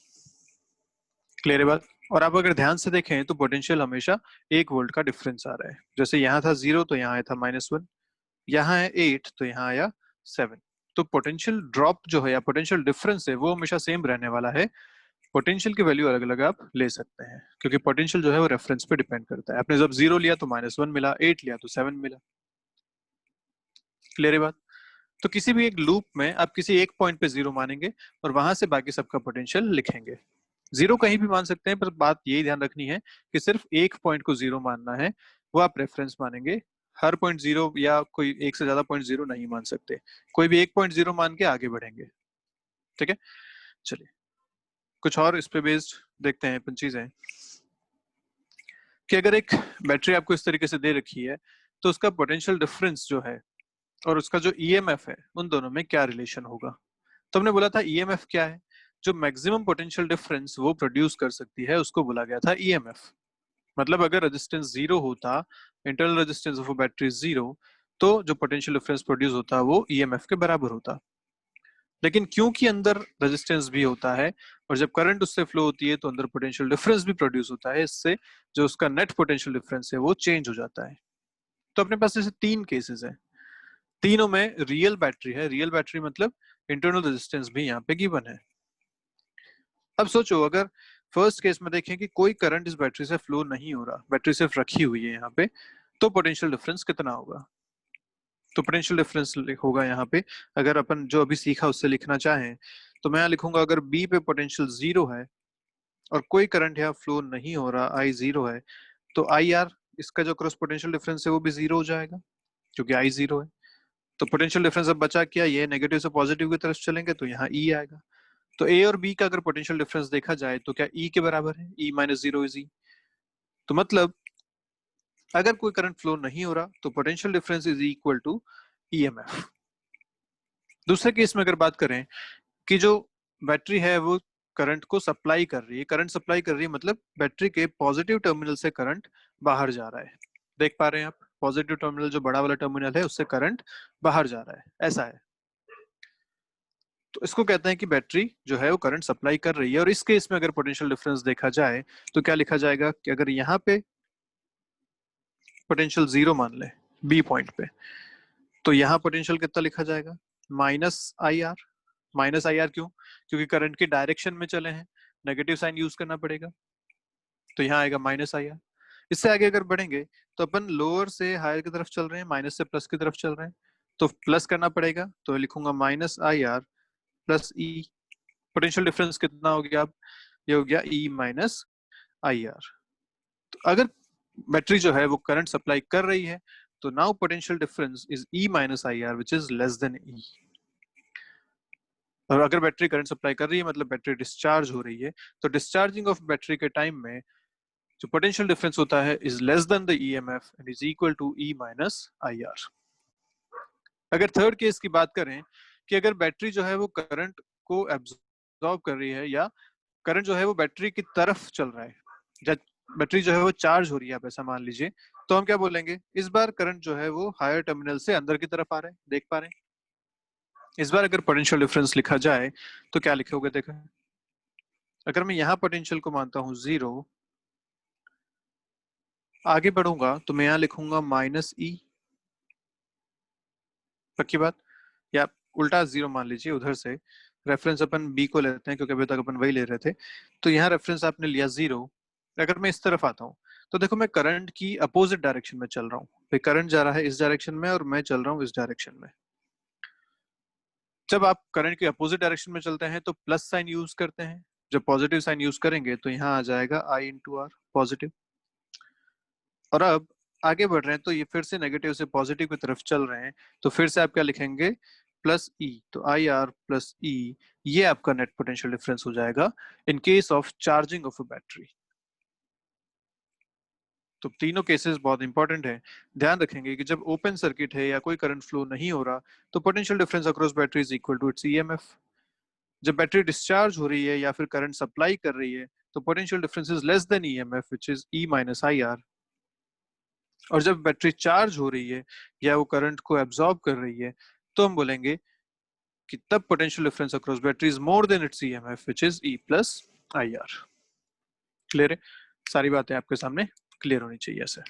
Clear है बात? और आप अगर ध्यान से देखें तो पोटेंशियल हमेशा 1 वोल्ट का डिफरेंस आ रहा है। जैसे यहाँ था 0 तो यहाँ आया था -1, यहाँ है 8 तो यहाँ आया 7। तो पोटेंशियल ड्रॉप जो है या पोटेंशियल डिफरेंस है वो हमेशा सेम रहने वाला है। पोटेंशियल की वैल्यू अलग अलग आप ले सकते हैं, क्योंकि पोटेंशियल जो है वो रेफरेंस पे डिपेंड करता है। आपने जब 0 लिया तो -1 मिला, 8 लिया तो 7 मिला। क्लियर है बात? तो किसी भी एक लूप में आप किसी एक पॉइंट पे 0 मानेंगे और वहां से बाकी सबका पोटेंशियल लिखेंगे। 0 कहीं भी मान सकते हैं, पर बात यही ध्यान रखनी है कि सिर्फ एक पॉइंट को 0 मानना है, वो आप रेफरेंस मानेंगे। हर पॉइंट 0 या कोई एक से ज्यादा पॉइंट 0 नहीं मान सकते, कोई भी एक पॉइंट 0 मान के आगे बढ़ेंगे। ठीक है, चलिए कुछ और इस पे बेस्ड देखते हैं अपन चीजें, कि अगर एक बैटरी आपको इस तरीके से दे रखी है तो उसका पोटेंशियल डिफरेंस जो है और उसका जो ईएमएफ है, उन दोनों में क्या रिलेशन होगा। तो हमने बोला था ईएमएफ क्या है, जो मैक्सिमम पोटेंशियल डिफरेंस वो प्रोड्यूस कर सकती है उसको बोला गया था ईएमएफ। मतलब अगर रेजिस्टेंस 0 होता, इंटरनल रेजिस्टेंस ऑफ बैटरी 0, तो जो पोटेंशियल डिफरेंस प्रोड्यूस होता वो ईएमएफ के बराबर होता। लेकिन क्योंकि अंदर रेजिस्टेंस भी होता है और जब करंट उससे फ्लो होती है तो अंदर पोटेंशियल डिफरेंस भी प्रोड्यूस होता है, इससे जो उसका नेट पोटेंशियल डिफरेंस है वो चेंज हो जाता है। तो अपने पास ऐसे 3 केसेस हैं, तीनों में रियल बैटरी है। रियल बैटरी मतलब इंटरनल रेजिस्टेंस भी यहाँ पे गिवन है। अब सोचो अगर फर्स्ट केस में देखें कि कोई करंट इस बैटरी से फ्लो नहीं हो रहा, बैटरी सिर्फ रखी हुई है यहाँ पे, तो पोटेंशियल डिफरेंस कितना होगा। तो पोटेंशियल डिफरेंस होगा यहाँ पे, अगर अपन जो अभी सीखा उससे लिखना चाहें तो मैं यहाँ लिखूंगा अगर बी पे पोटेंशियल 0 है और कोई करंट यहाँ फ्लो नहीं हो रहा, आई 0 है, तो आई आर इसका जो क्रॉस पोटेंशियल डिफरेंस है वो भी 0 हो जाएगा, क्योंकि आई 0 है। तो पोटेंशियल डिफरेंस अब बचा क्या, ये नेगेटिव से पॉजिटिव की तरफ चलेंगे तो यहाँ ई आएगा। तो ए और बी का अगर पोटेंशियल डिफरेंस देखा जाए तो क्या ई के बराबर है, ई माइनस 0 इज ई। तो मतलब अगर कोई करंट फ्लो नहीं हो रहा तो potential difference is equal to EMF. दूसरे केस में अगर बात करें कि जो बैटरी है वो करंट को सप्लाई कर रही है, करंट सप्लाई कर रही है मतलब बैटरी के पॉजिटिव टर्मिनल से करंट बाहर जा रहा है। देख पा रहे हैं आप, पॉजिटिव टर्मिनल जो बड़ा वाला टर्मिनल है उससे करंट बाहर जा रहा है, ऐसा है। तो इसको कहते हैं कि बैटरी जो है वो करंट सप्लाई कर रही है। और इस केस में अगर पोटेंशियल डिफरेंस देखा जाए तो क्या लिखा जाएगा कि अगर यहाँ पे पोटेंशियल 0 मान ले बी पॉइंट पे, तो यहाँ पोटेंशियल कितना लिखा जाएगा, -IR। -IR क्यों, क्योंकि करंट की डायरेक्शन में चले हैं, नेगेटिव साइन यूज करना पड़ेगा, तो यहाँ आएगा -IR। इससे आगे अगर बढ़ेंगे तो अपन लोअर से हायर की तरफ चल रहे हैं, माइनस से प्लस की तरफ चल रहे हैं, तो प्लस करना पड़ेगा, तो लिखूंगा -IR प्लस ई। पोटेंशियल डिफरेंस कितना हो गया, अब ये हो गया E - IR। तो अगर बैटरी जो है वो करंट सप्लाई कर रही है, तो now potential difference is E minus I are which is less then E। और अगर बैटरी करंट सप्लाई कर रही है मतलब बैटरी डिस्चार्ज हो रही है, तो डिस्चार्जिंग ऑफ बैटरी के टाइम में जो पोटेंशियल डिफरेंस होता है is less than the EMF and is equal to E minus I R. अगर थर्ड केस की बात करें कि अगर बैटरी जो है वो करंट को एब्जॉर्ब कर रही है या करंट जो है वो बैटरी की तरफ चल रहा है, जब बैटरी जो है वो चार्ज हो रही है, आप ऐसा मान लीजिए, तो हम क्या बोलेंगे, इस बार करंट जो है वो हायर टर्मिनल से अंदर की तरफ आ रहा है, देख पा रहे हैं। इस बार अगर पोटेंशियल डिफरेंस लिखा जाए तो क्या लिखोगे, देखा, अगर मैं यहाँ पोटेंशियल को मानता हूँ 0, आगे बढ़ूंगा तो मैं यहाँ लिखूंगा -E, पक्की बात, या उल्टा 0 मान लीजिए, उधर से रेफरेंस अपन B को लेते हैं क्योंकि अभी तक अपन वही ले रहे थे, तो यहाँ रेफरेंस आपने लिया 0। अगर मैं इस तरफ आता हूँ तो देखो मैं करंट की अपोजिट डायरेक्शन में चल रहा हूँ, करंट जा रहा है इस डायरेक्शन में और मैं चल रहा हूँ इस डायरेक्शन में। जब आप करंट के अपोजिट डायरेक्शन में चलते हैं तो प्लस साइन यूज करते हैं, जब पॉजिटिव साइन यूज करेंगे तो यहाँ आ जाएगा I इंटू आर पॉजिटिव। और अब आगे बढ़ रहे हैं तो ये फिर से नेगेटिव से पॉजिटिव की तरफ चल रहे हैं, तो फिर से आप क्या लिखेंगे, प्लस E, तो आई आर प्लस E, ये आपका नेट पोटेंशियल डिफरेंस हो जाएगा in case of charging of a battery. तो तीनों केसेस बहुत इंपॉर्टेंट है, ध्यान रखेंगे कि जब ओपन सर्किट है या कोई करंट फ्लो नहीं हो रहा तो potential difference across battery is equal to its EMF. जब बैटरी डिस्चार्ज हो रही है या फिर करंट सप्लाई कर रही है तो potential difference is less then EMF which is E minus I are. और जब बैटरी चार्ज हो रही है या वो करंट को एब्जॉर्ब कर रही है तो हम बोलेंगे कि तब potential difference across battery is more than it's EMF which is E plus I are. Clear है, सारी बातें आपके सामने क्लियर होनी चाहिए ऐसे।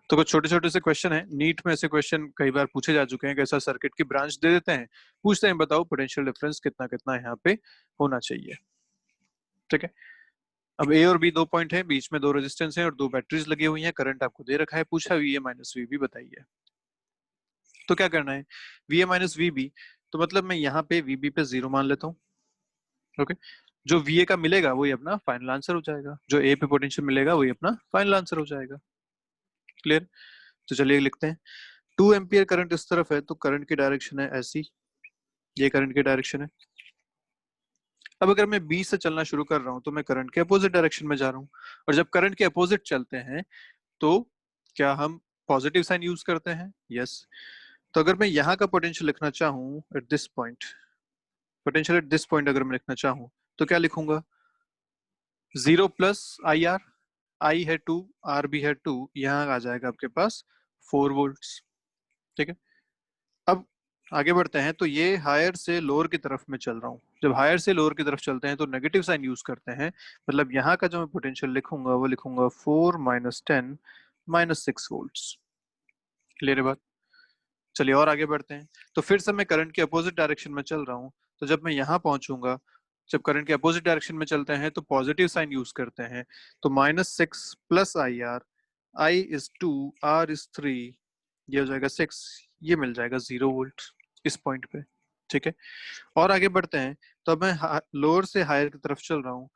तो कुछ छोटे छोटे से क्वेश्चन है, नीट में ऐसे क्वेश्चन कई बार पूछे जा चुके हैं, कैसा सर्किट की ब्रांच दे देते हैं, पूछते हैं बताओ पोटेंशियल डिफरेंस कितना कितना यहाँ पे होना चाहिए। ठीक है, अब ए और बी दो पॉइंट है, बीच में दो रेजिस्टेंस है और दो बैटरीज लगी हुई हैं, करंट आपको दे रखा है, पूछा V A minus V B बताइए। तो क्या करना है, V A minus V B, तो मतलब मैं यहाँ पे वी बी पे 0 मान लेता हूँ। ओके, जो वी ए का मिलेगा वही अपना फाइनल आंसर हो जाएगा, जो ए पे पोटेंशियल मिलेगा वही अपना फाइनल आंसर हो जाएगा। क्लियर, तो चलिए लिखते हैं 2 एम्पियर करंट इस तरफ है तो करंट की डायरेक्शन है ऐसी, ये करंट की डायरेक्शन है। अब अगर मैं 20 से चलना शुरू कर रहा हूं तो मैं करंट के अपोजिट डायरेक्शन में जा रहा हूं, और जब करंट के अपोजिट चलते हैं तो क्या हम पॉजिटिव साइन यूज करते हैं, यस। तो अगर मैं यहाँ का पोटेंशियल लिखना चाहूँ at this point, potential at this point अगर मैं लिखना चाहूँ तो क्या लिखूंगा, 0 प्लस आई आर, आई है 2, आर भी है 2, यहाँ आ जाएगा आपके पास 4 वोल्ट्स। ठीक है, अब आगे बढ़ते हैं तो ये हायर से लोअर की तरफ में चल रहा हूँ, जब हायर से लोअर की तरफ चलते हैं तो नेगेटिव साइन यूज करते हैं, मतलब यहाँ का जो मैं पोटेंशियल लिखूंगा वो लिखूंगा 4 माइनस 10 माइनस 6 वोल्ट्स। क्लियर है बात, चलिए और आगे बढ़ते हैं। तो फिर से मैं करंट के अपोजिट डायरेक्शन में चल रहा हूँ, तो जब मैं यहाँ पहुंचूंगा, जब करंट के अपोजिट डायरेक्शन में चलते हैं तो पॉजिटिव साइन यूज करते हैं, तो -6 plus I R, I is 2, R is 3, ये हो जाएगा 6, ये मिल जाएगा 0 वोल्ट इस पॉइंट पे। ठीक है, और आगे बढ़ते हैं तो अब मैं लोअर से हायर की तरफ चल रहा हूँ,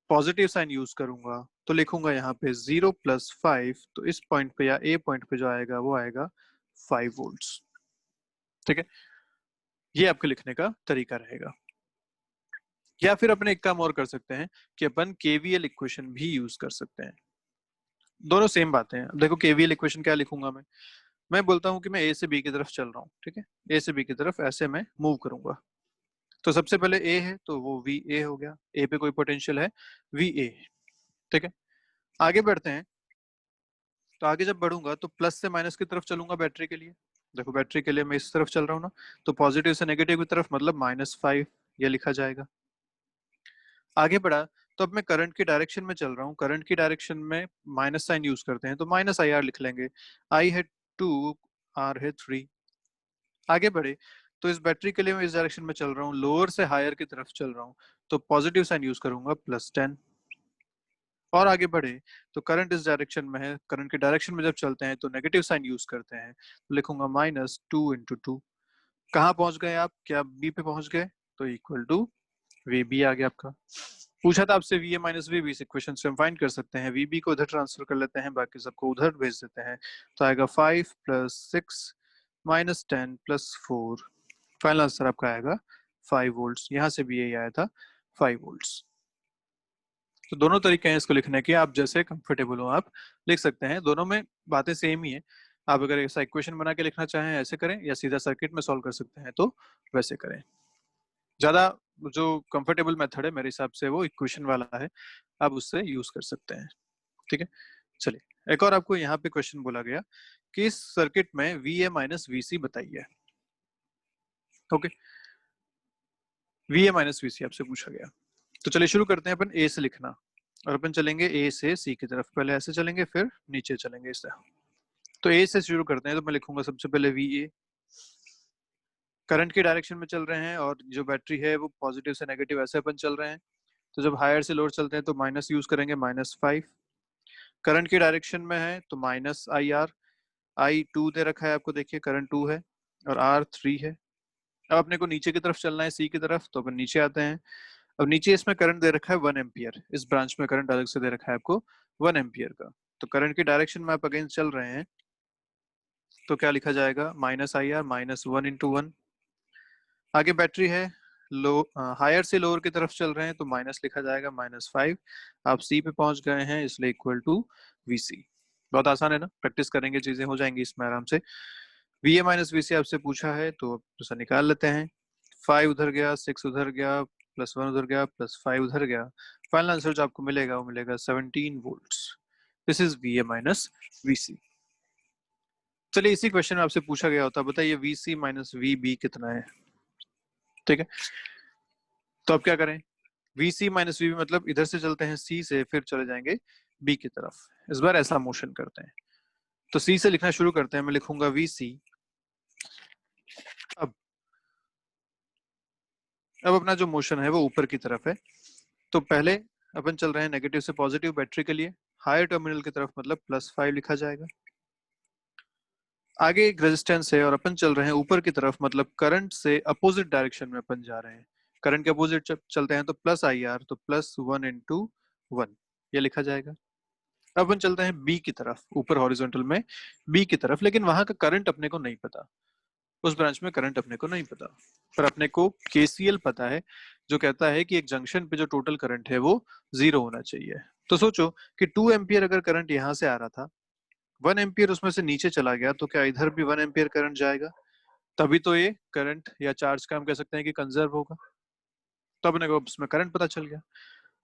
पॉजिटिव साइन यूज करूंगा तो लिखूंगा यहाँ पे 0 प्लस 5, तो इस पॉइंट पे या ए पॉइंट पे जो आएगा वो आएगा 5 वोल्ट्स। ठीक है, ये आपके लिखने का तरीका रहेगा। या फिर अपन एक काम और कर सकते हैं कि अपन केवीएल इक्वेशन भी यूज कर सकते हैं, दोनों सेम बातें हैं। देखो केवीएल इक्वेशन क्या लिखूंगा मैं बोलता हूँ कि मैं ए से बी की तरफ चल रहा हूँ, ठीक है, ए से बी की तरफ ऐसे मैं मूव करूंगा, तो सबसे पहले ए है तो वो वी ए हो गया, ए पे कोई पोटेंशियल है वी ए। ठीक है, आगे बढ़ते हैं, तो आगे जब बढ़ूंगा तो प्लस से माइनस की तरफ चलूंगा बैटरी के लिए, देखो बैटरी के लिए मैं इस तरफ चल रहा हूँ ना, तो पॉजिटिव से नेगेटिव की तरफ मतलब -5, ये लिखा जाएगा। आगे बढ़ा तो अब मैं करंट की डायरेक्शन में चल रहा हूँ, करंट की डायरेक्शन में माइनस साइन यूज करते हैं तो माइनस आई आर लिख लेंगे, आई है 2, आर है 3। आगे बढ़े तो इस बैटरी के लिए मैं इस डायरेक्शन में चल रहा हूँ, लोअर से हायर की तरफ चल रहा हूँ, तो पॉजिटिव साइन यूज करूंगा +10। और आगे बढ़े तो करंट इस डायरेक्शन में है, करंट के डायरेक्शन में जब चलते हैं तो नेगेटिव साइन यूज करते हैं, तो लिखूंगा -2 इंटू 2। कहाँ पहुंच गए आप, क्या बी पे पहुंच गए, तो इक्वल टू वी बी आ गया आपका। पूछा था आपसे V A minus V B, इस इक्वेशन से हम फाइंड कर सकते हैं, वी बी को उधर ट्रांसफर कर लेते हैं, बाकी सबको उधर भेज देते हैं, तो आएगा 5 + 6 - 10 + 4, फाइनल आंसर आपका आएगा 5 वोल्ट्स। यहाँ से भी यही आया था 5 वोल्ट्स। तो दोनों तरीके हैं इसको लिखने के, आप जैसे कंफर्टेबल हो आप लिख सकते हैं, दोनों में बातें सेम ही है। आप अगर ऐसा इक्वेशन बना के लिखना चाहें ऐसे करें, या सीधा सर्किट में सॉल्व कर सकते हैं तो वैसे करें। ज्यादा जो कंफर्टेबल मेथड है मेरे हिसाब से वो इक्वेशन वाला है, आप उससे यूज कर सकते हैं। ठीक है, चलिए एक और आपको यहाँ पे क्वेश्चन बोला गया कि इस सर्किट में V A minus V C बताइए। Okay, V A minus V C आपसे पूछा गया, तो चलिए शुरू करते हैं अपन ए से लिखना, और अपन चलेंगे ए से सी की तरफ, पहले ऐसे चलेंगे फिर नीचे चलेंगे इससे। तो ए से शुरू करते हैं, तो मैं लिखूंगा सबसे पहले वी ए, करंट की डायरेक्शन में चल रहे हैं और जो बैटरी है वो पॉजिटिव से नेगेटिव ऐसे अपन चल रहे हैं, तो जब हायर से लोअर चलते हैं तो माइनस यूज करेंगे, -5। करंट की डायरेक्शन में है तो -IR, I2 दे रखा है आपको, देखिए करंट 2 है और R3 है। अब अपने को नीचे की तरफ चलना है सी की तरफ, तो अपन नीचे आते हैं। अब नीचे इसमें करंट दे रखा है 1 एम्पियर, इस ब्रांच में करंट अलग से दे रखा है आपको 1 एम्पियर का, तो करंट की डायरेक्शन में आप अगेंस्ट चल रहे हैं, तो क्या लिखा जाएगा, -IR -1 × 1। आगे बैटरी है, लो हायर से लोअर की तरफ चल रहे हैं तो माइनस लिखा जाएगा -5। आप सी पे पहुंच गए हैं इसलिए इक्वल टू VC। बहुत आसान है ना, प्रैक्टिस करेंगे चीजें हो जाएंगी इसमें आराम से। VA माइनस VC आपसे पूछा है तो दूसरा निकाल लेते हैं, 5 उधर गया, 6 उधर गया, +1 उधर गया, +5 उधर गया, फाइनल आंसर जो आपको मिलेगा वो मिलेगा 17 volts. This is VA minus VC। चलिए इसी क्वेश्चन में आपसे पूछा गया होता, बताइए VC माइनस VB कितना है। ठीक है, तो अब क्या करें, VC माइनस VB मतलब इधर से चलते हैं C से, फिर चले जाएंगे B की तरफ, इस बार ऐसा मोशन करते हैं। तो C से लिखना शुरू करते हैं, मैं लिखूंगा VC। अब अपना जो मोशन है वो ऊपर की तरफ है, तो पहले अपन चल रहे हैं नेगेटिव से पॉजिटिव बैटरी के लिए, हायर टर्मिनल की तरफ मतलब +5 लिखा जाएगा। आगे एक रेजिस्टेंस है और अपन चल रहे हैं ऊपर की तरफ, मतलब करंट से अपोजिट डायरेक्शन में अपन जा रहे हैं, करंट के अपोजिट चलते हैं तो +IR, तो +1 × 1 ये लिखा जाएगा। अब अपन चलते हैं बी की तरफ, ऊपर हॉरिजॉन्टल में बी की तरफ, लेकिन वहां का करंट अपने को नहीं पता, उस ब्रांच में करंट अपने को नहीं पता, पर अपने को KCL पता है जो कहता है कि एक जंक्शन पे जो टोटल करंट है वो 0 होना चाहिए। तो सोचो कि 2 एम्पियर अगर करंट यहाँ से आ रहा था, 1 एम्पियर उसमें से नीचे चला गया, तो क्या इधर भी 1 एम्पियर करंट जाएगा, तभी तो ये करंट या चार्ज का हम कह सकते हैं कि कंजर्व होगा। तो अपने को उसमें करंट पता चल गया।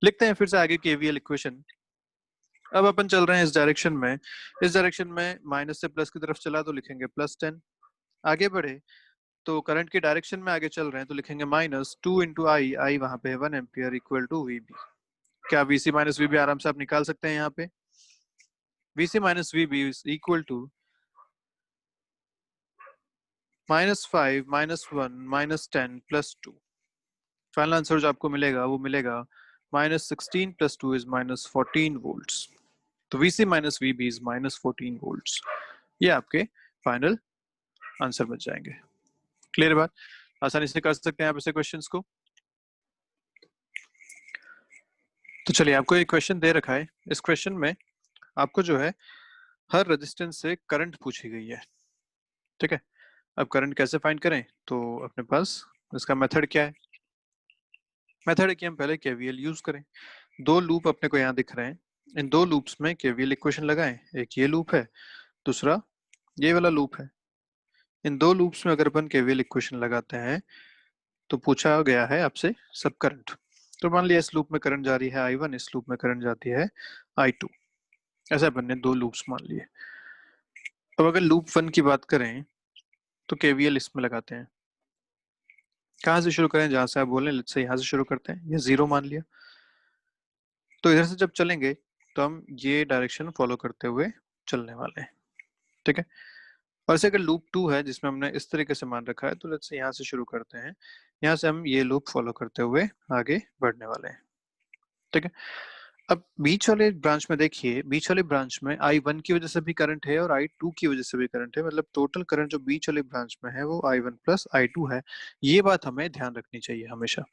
लिखते हैं फिर से आगे KVL इक्वेशन। अब अपन चल रहे हैं इस डायरेक्शन में, इस डायरेक्शन में माइनस से प्लस की तरफ चला तो लिखेंगे +10। आगे बढ़े तो करंट की डायरेक्शन में आगे चल रहे हैं तो लिखेंगे -2 × I, I वहां पे 1 एम्पियर इक्वल टू VB। क्या VC माइनस VB आराम से आप निकाल सकते हैं यहाँ पे, VC minus VB is equal to -5 -1 -10 +2। Final answer जो आपको मिलेगा वो मिलेगा -16 + 2 इज -14 वोल्ट्स। तो VC minus VB is -14 volts. ये आपके फाइनल आंसर बच जाएंगे। क्लियर बात, आसानी से कर सकते हैं आप ऐसे क्वेश्चंस को। तो चलिए आपको एक क्वेश्चन दे रखा है, इस क्वेश्चन में आपको जो है हर रेजिस्टेंस से करंट पूछी गई है। ठीक है, अब करंट कैसे फाइंड करें, तो अपने पास इसका मेथड क्या है, मेथड है कि हम पहले KVL यूज करें। दो लूप अपने को यहाँ दिख रहे हैं, इन दो लूप्स में KVL इक्वेशन लगाएं, एक ये लूप है, दूसरा ये वाला लूप है। इन दो लूप्स में अगर अपन KVL इक्वेशन लगाते हैं तो पूछा गया है आपसे सब करंट। तो मान लिया इस लूप में करंट जा रही है I1, इस लूप में करंट जाती है I2, ऐसा अपन ने दो लूप्स मान लिए। अब अगर लूप 1 की बात करें तो KVL इसमें लगाते हैं। कहाँ से शुरू करें, जहां से आप बोलें, लेट्स से यहाँ से शुरू करते हैं, ये 0 मान लिया। तो इधर से जब चलेंगे तो हम ये डायरेक्शन फॉलो करते हुए चलने वाले हैं। ठीक है, और ऐसे अगर लूप 2 है जिसमें हमने इस तरीके से मान रखा है, तो लेट्स से यहाँ से शुरू करते हैं, यहाँ से हम ये लूप फॉलो करते हुए आगे बढ़ने वाले हैं। ठीक है, अब बीच वाले ब्रांच में देखिए, बीच वाले ब्रांच में I1 की वजह से भी करंट है और I2 की वजह से भी करंट है, मतलब टोटल करंट जो बीच वाले ब्रांच में है वो I1 + I2 है। ये बात हमें ध्यान रखनी चाहिए हमेशा।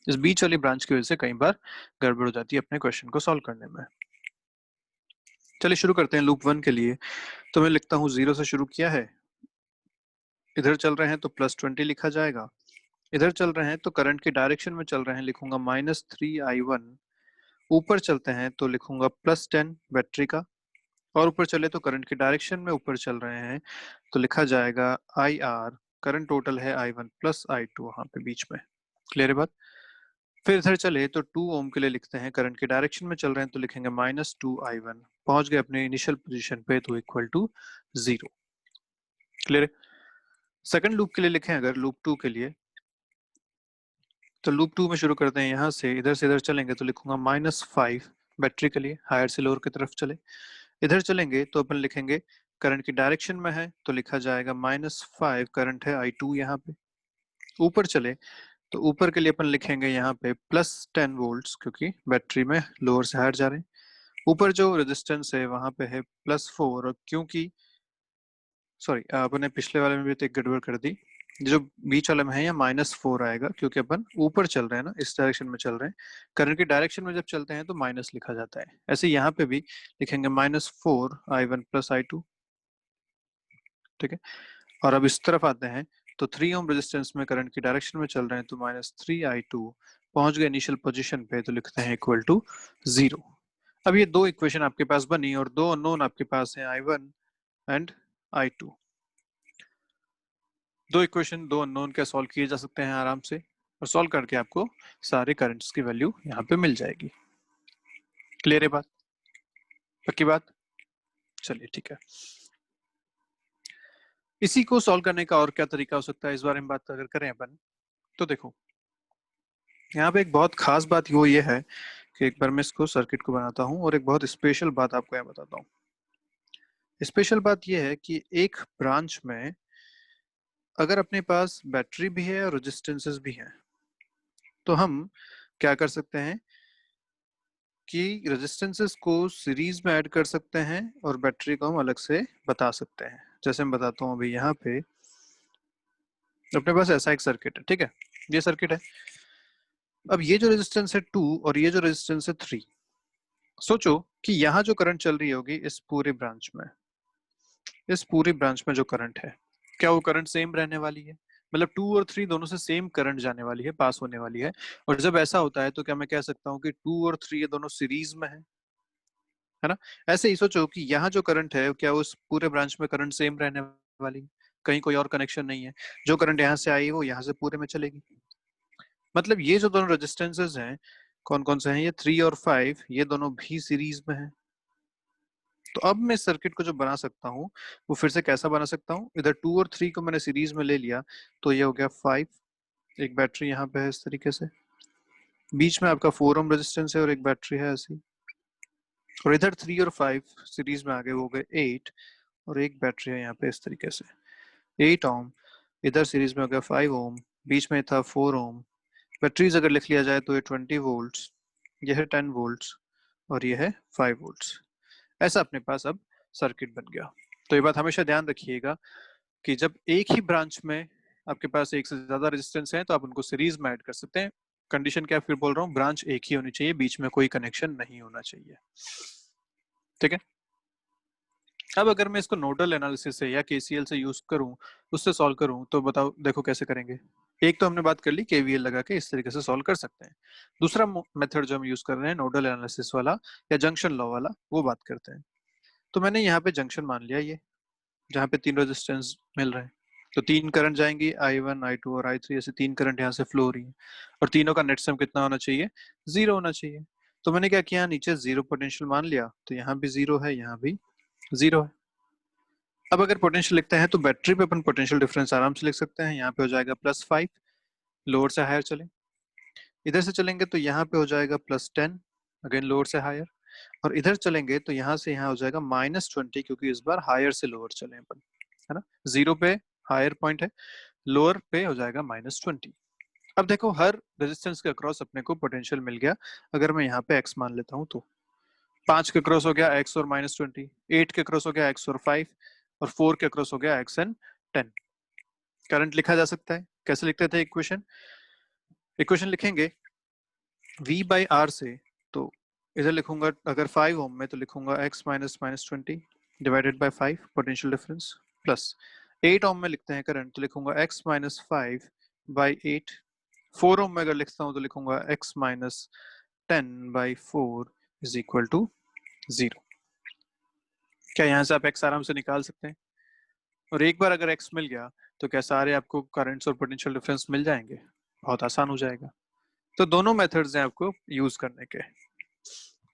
इस बीच वाली ब्रांच की वजह से कई बार गड़बड़ हो जाती है अपने क्वेश्चन को सॉल्व करने में। चलिए शुरू करते हैं लूप 1 के लिए। तो मैं लिखता हूँ 0 से शुरू किया है, इधर चल रहे हैं तो +20 लिखा जाएगा, इधर चल रहे हैं तो करंट की डायरेक्शन में चल रहे हैं, लिखूंगा -3i1। ऊपर चलते हैं तो लिखूंगा +10 बैटरी का, और ऊपर चले तो करंट की डायरेक्शन में ऊपर चल रहे हैं तो लिखा जाएगा IR। करंट टोटल है I1 प्लस I2 वहां पे बीच में। क्लियर है बात? फिर इधर चले तो 2 ओम के लिए लिखते हैं, करंट की डायरेक्शन में चल रहे हैं तो लिखेंगे -2i1। पहुंच गए अपने इनिशियल पोजीशन पे तो इक्वल टू 0। क्लियर है? सेकंड लूप के लिए लिखें अगर लूप 2 के लिए, तो लूप 2 में शुरू करते हैं, यहाँ से इधर चलेंगे तो लिखूंगा -5 बैटरी के लिए, हायर से लोअर की तरफ चले। इधर चलेंगे तो अपन लिखेंगे करंट की डायरेक्शन में है तो लिखा जाएगा -5, करंट है I2 यहाँ पे। ऊपर चले तो ऊपर के लिए अपन लिखेंगे यहाँ पे +10 वोल्ट्स, क्योंकि बैटरी में लोअर से हायर जा रहे हैं। ऊपर जो रेजिस्टेंस है वहां पे है +4, और क्योंकि सॉरी अपन ने पिछले वाले में भी तो एक गड़बड़ कर दी, जो बीच वाले में है यहाँ -4 आएगा, क्योंकि अपन ऊपर चल रहे हैं ना, इस डायरेक्शन में चल रहे हैं। करंट की डायरेक्शन में जब चलते हैं तो माइनस लिखा जाता है। ऐसे यहाँ पे भी लिखेंगे -4i1 प्लस I2। ठीक है, और अब इस तरफ आते हैं तो 3 ओम रेजिस्टेंस में करंट की डायरेक्शन में चल रहे हैं तो -3i2। पहुंच गए इनिशियल पोजीशन पे तो लिखते हैं इक्वल टू 0। अब ये दो इक्वेशन आपके पास बनी और दो अननोन आपके पास हैं I1 एंड I2। दो इक्वेशन दो अननोन के सॉल्व किए जा सकते हैं आराम से, और सॉल्व करके आपको सारे करंट्स की वैल्यू यहाँ पे मिल जाएगी। क्लियर है बात? पक्की बात? चलिए ठीक है। इसी को सॉल्व करने का और क्या तरीका हो सकता है, इस बारे में बात अगर करें अपन, तो देखो यहाँ पे एक बहुत खास बात वो ये है कि एक बार मैं इसको सर्किट को बनाता हूँ और एक बहुत स्पेशल बात आपको यहाँ बताता हूँ। स्पेशल बात ये है कि एक ब्रांच में अगर अपने पास बैटरी भी है और रेजिस्टेंसेस भी हैं, तो हम क्या कर सकते हैं कि रेजिस्टेंसेस को सीरीज में ऐड कर सकते हैं और बैटरी को हम अलग से बता सकते हैं। जैसे मैं बताता हूँ अभी यहाँ पे अपने पास ऐसा एक सर्किट है, ठीक है, ये सर्किट है। अब ये जो रेजिस्टेंस है 2 और ये जो रेजिस्टेंस है 3, सोचो कि यहाँ जो करंट चल रही होगी इस पूरे ब्रांच में, इस पूरी ब्रांच में जो करंट है, क्या वो करंट सेम रहने वाली है? मतलब 2 और 3 दोनों से सेम करंट जाने वाली है, पास होने वाली है। और जब ऐसा होता है तो क्या मैं कह सकता हूँ कि 2 और 3 ये दोनों सीरीज में है ना? ऐसे ही सोचो कि यहाँ जो करंट है क्या उस पूरे ब्रांच में करंट सेम रहने वाली है? कहीं कोई और कनेक्शन नहीं है, जो करंट यहाँ से आई वो यहाँ से पूरे में चलेगी। मतलब ये जो दोनों रेजिस्टेंसेस हैं, कौन कौन से हैं, ये 3 और 5, ये दोनों भी सीरीज में हैं। तो अब मैं सर्किट को जो बना सकता हूँ वो फिर से कैसा बना सकता हूँ, इधर 2 और 3 को मैंने सीरीज में ले लिया तो ये हो गया 5, एक बैटरी यहाँ पे है इस तरीके से, बीच में आपका 4 ओम रेजिस्टेंस है और एक बैटरी है ऐसी, और इधर 3 और 5 सीरीज में आ गए, वो हो गए 8, और एक बैटरी है यहाँ पे इस तरीके से 8 ओम, इधर सीरीज में हो गया 5 ओम, बीच में था 4 ओम। बैटरीज अगर लिख लिया जाए तो ये 20 वोल्ट्स, ये है 10 वोल्ट्स, और ये है 5 वोल्ट्स। ऐसा अपने पास अब सर्किट बन गया। तो ये बात हमेशा ध्यान रखिएगा कि जब एक ही ब्रांच में आपके पास एक से ज्यादा रेजिस्टेंस है तो आप उनको सीरीज में ऐड कर सकते हैं। कंडीशन क्या, फिर बोल रहा हूँ, ब्रांच एक ही होनी चाहिए, बीच में कोई कनेक्शन नहीं होना चाहिए। ठीक है, अब अगर मैं इसको नोडल एनालिसिस से या केसीएल से यूज करूं, उससे सॉल्व करूं, तो बताओ देखो कैसे करेंगे। एक तो हमने बात कर ली केवीएल लगा के इस तरीके से सॉल्व कर सकते हैं। दूसरा मेथड जो हम यूज कर रहे हैं नोडल एनालिसिस वाला या जंक्शन लॉ वाला, वो बात करते हैं। तो मैंने यहाँ पे जंक्शन मान लिया, ये जहाँ पे 3 रेजिस्टेंस मिल रहे हैं, तो 3 करंट जाएंगी I1 I2 और I3, ऐसे 3 करंट यहाँ से फ्लो हो रही है, और तीनों का नेट सम कितना होना चाहिए, 0 होना चाहिए। तो मैंने क्या किया, नीचे 0 पोटेंशियल मान लिया, तो यहाँ भी 0 है, यहाँ भी 0 है। अब अगर पोटेंशियल लिखते हैं तो बैटरी पे अपन पोटेंशियल डिफरेंस आराम से लिख सकते हैं, यहाँ पे हो जाएगा +5, लोअर से हायर चले, इधर से चलेंगे तो यहाँ पे हो जाएगा +10, अगेन लोअर से हायर, और इधर चलेंगे तो यहाँ से यहाँ हो जाएगा -20, क्योंकि इस बार हायर से लोअर चले अपन, है ना? 0 पे हायर पॉइंट है, लोअर पे हो जाएगा -20। अब देखो हर रेजिस्टेंस के अक्रॉस अपने को पोटेंशियल मिल गया। अगर मैं यहाँ पे x मान लेता हूँ तो 5 के क्रॉस हो गया x और -20, 8 के क्रॉस हो गया x और 5, और 4 के क्रॉस हो गया x एंड 10। करंट लिखा जा सकता है, कैसे लिखते थे इक्वेशन? इक्वेशन लिखेंगे V बाई आर से, तो इधर लिखूंगा अगर 5 ओम में तो लिखूंगा x minus minus 20 divided by 5 potential difference, plus 8 ओम में लिखते हैं करंट तो लिखूंगा x माइनस 5 बाई 8। 4 ओम में अगर लिखता हूँ तो लिखूंगा x minus 10 by 4 is equal to 0। क्या यहाँ से आप x आराम से निकाल सकते हैं? और एक बार अगर x मिल गया तो क्या सारे आपको करंट्स और पोटेंशियल डिफरेंस मिल जाएंगे? बहुत आसान हो जाएगा। तो दोनों मेथड्स हैं आपको यूज करने के।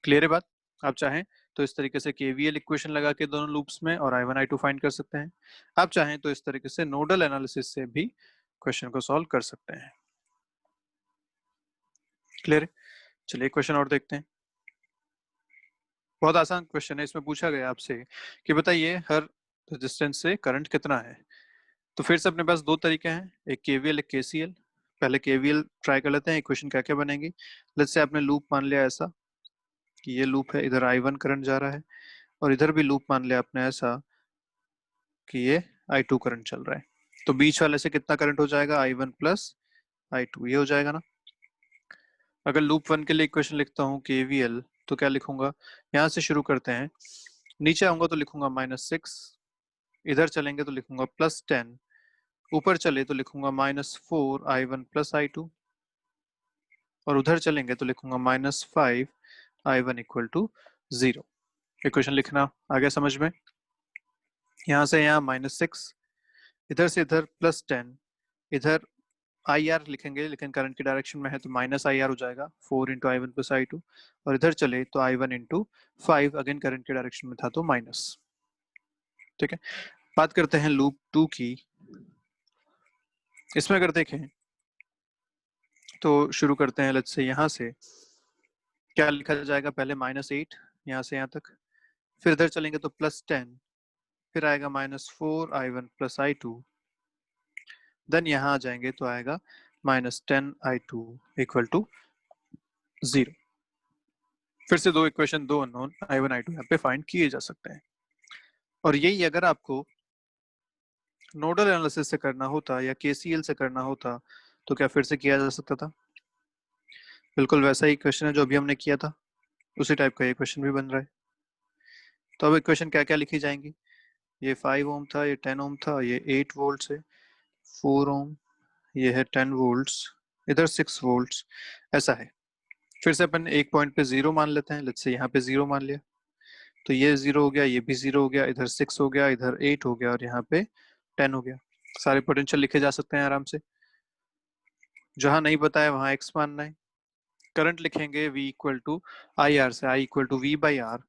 क्लियर है बात? आप चाहें तो इस तरीके से केवीएल इक्वेशन लगा के दोनों लूप्स में और I1 I2 फाइंड कर सकते हैं। आप चाहें तो इस तरीके से नोडल एनालिसिस से भी क्वेश्चन को सॉल्व कर सकते हैं। क्लियर है? चलिए क्वेश्चन और देखते हैं। बहुत आसान क्वेश्चन है। इसमें पूछा गया आपसे कि बताइए हर रेजिस्टेंस से करंट कितना है। तो फिर से अपने पास दो तरीके हैं, एक केवीएल एक केसीएल। पहले केवीएल ट्राई कर लेते हैं, इक्वेशन क्या क्या बनेगी। लेट्स से आपने लूप मान लिया ऐसा कि ये लूप है, इधर I1 करंट जा रहा है और इधर भी लूप मान लिया आपने ऐसा कि ये I2 करंट चल रहा है। तो बीच वाले से कितना करंट हो जाएगा? I1 प्लस I2, ये हो जाएगा ना। अगर लूप 1 के लिए इक्वेशन लिखता हूँ KVL तो क्या लिखूंगा? यहाँ से शुरू करते हैं, नीचे आऊंगा तो लिखूंगा -6, इधर चलेंगे तो लिखूंगा +10, ऊपर चले तो लिखूंगा -4 I1 प्लस I2 और उधर चलेंगे तो लिखूंगा -5 I1 इक्वल टू 0। इक्वेशन लिखना आ गया समझ में? यहाँ से यहाँ -6, इधर से इधर +10, इधर आई आर लिखेंगे लेकिन करंट की डायरेक्शन में है तो माइनस आई आर हो जाएगा 4 into I one plus I two, और इधर चले तो I one into 5, again current की डायरेक्शन में था तो माइनस। ठीक है, बात करते हैं लूप 2 की। इसमें अगर देखें तो शुरू करते हैं लेट्स से यहाँ से क्या लिखा जाएगा? पहले -8 यहाँ से यहाँ तक, फिर इधर चलेंगे तो +10, फिर आएगा -4 I one plus I two, then यहाँ आ जाएंगे तो आएगा -10 आई टू इक्वल टू 0। फिर से दो इक्वेशन, दो अननोन I1 I2 यहाँ पे फाइंड किए जा सकते हैं। और यही अगर आपको नोडल एनालिसिस से करना होता या केसीएल से करना होता तो क्या फिर से किया जा सकता था? बिल्कुल वैसा ही क्वेश्चन है जो अभी हमने किया था, उसी टाइप का ये क्वेश्चन भी बन रहा है। तो अब इक्वेशन क्या क्या लिखी जाएंगी? ये 5 ओम था, ये 10 ओम था, ये 8 वोल्ट है, 4 ओम, ये है 10 वोल्ट्स, इधर 6 वोल्ट्स, ऐसा है। फिर से अपन एक पॉइंट पे 0 मान लेते हैं, लेट्स से यहाँ पे 0 मान लिया तो ये 0 हो गया, ये भी 0 हो गया, इधर 6 हो गया, इधर 8 हो गया और यहाँ पे 10 हो गया। सारे पोटेंशियल लिखे जा सकते हैं आराम से। जहां नहीं पता है वहां x मानना है। करंट लिखेंगे v equal to I R से, i equal to v by R.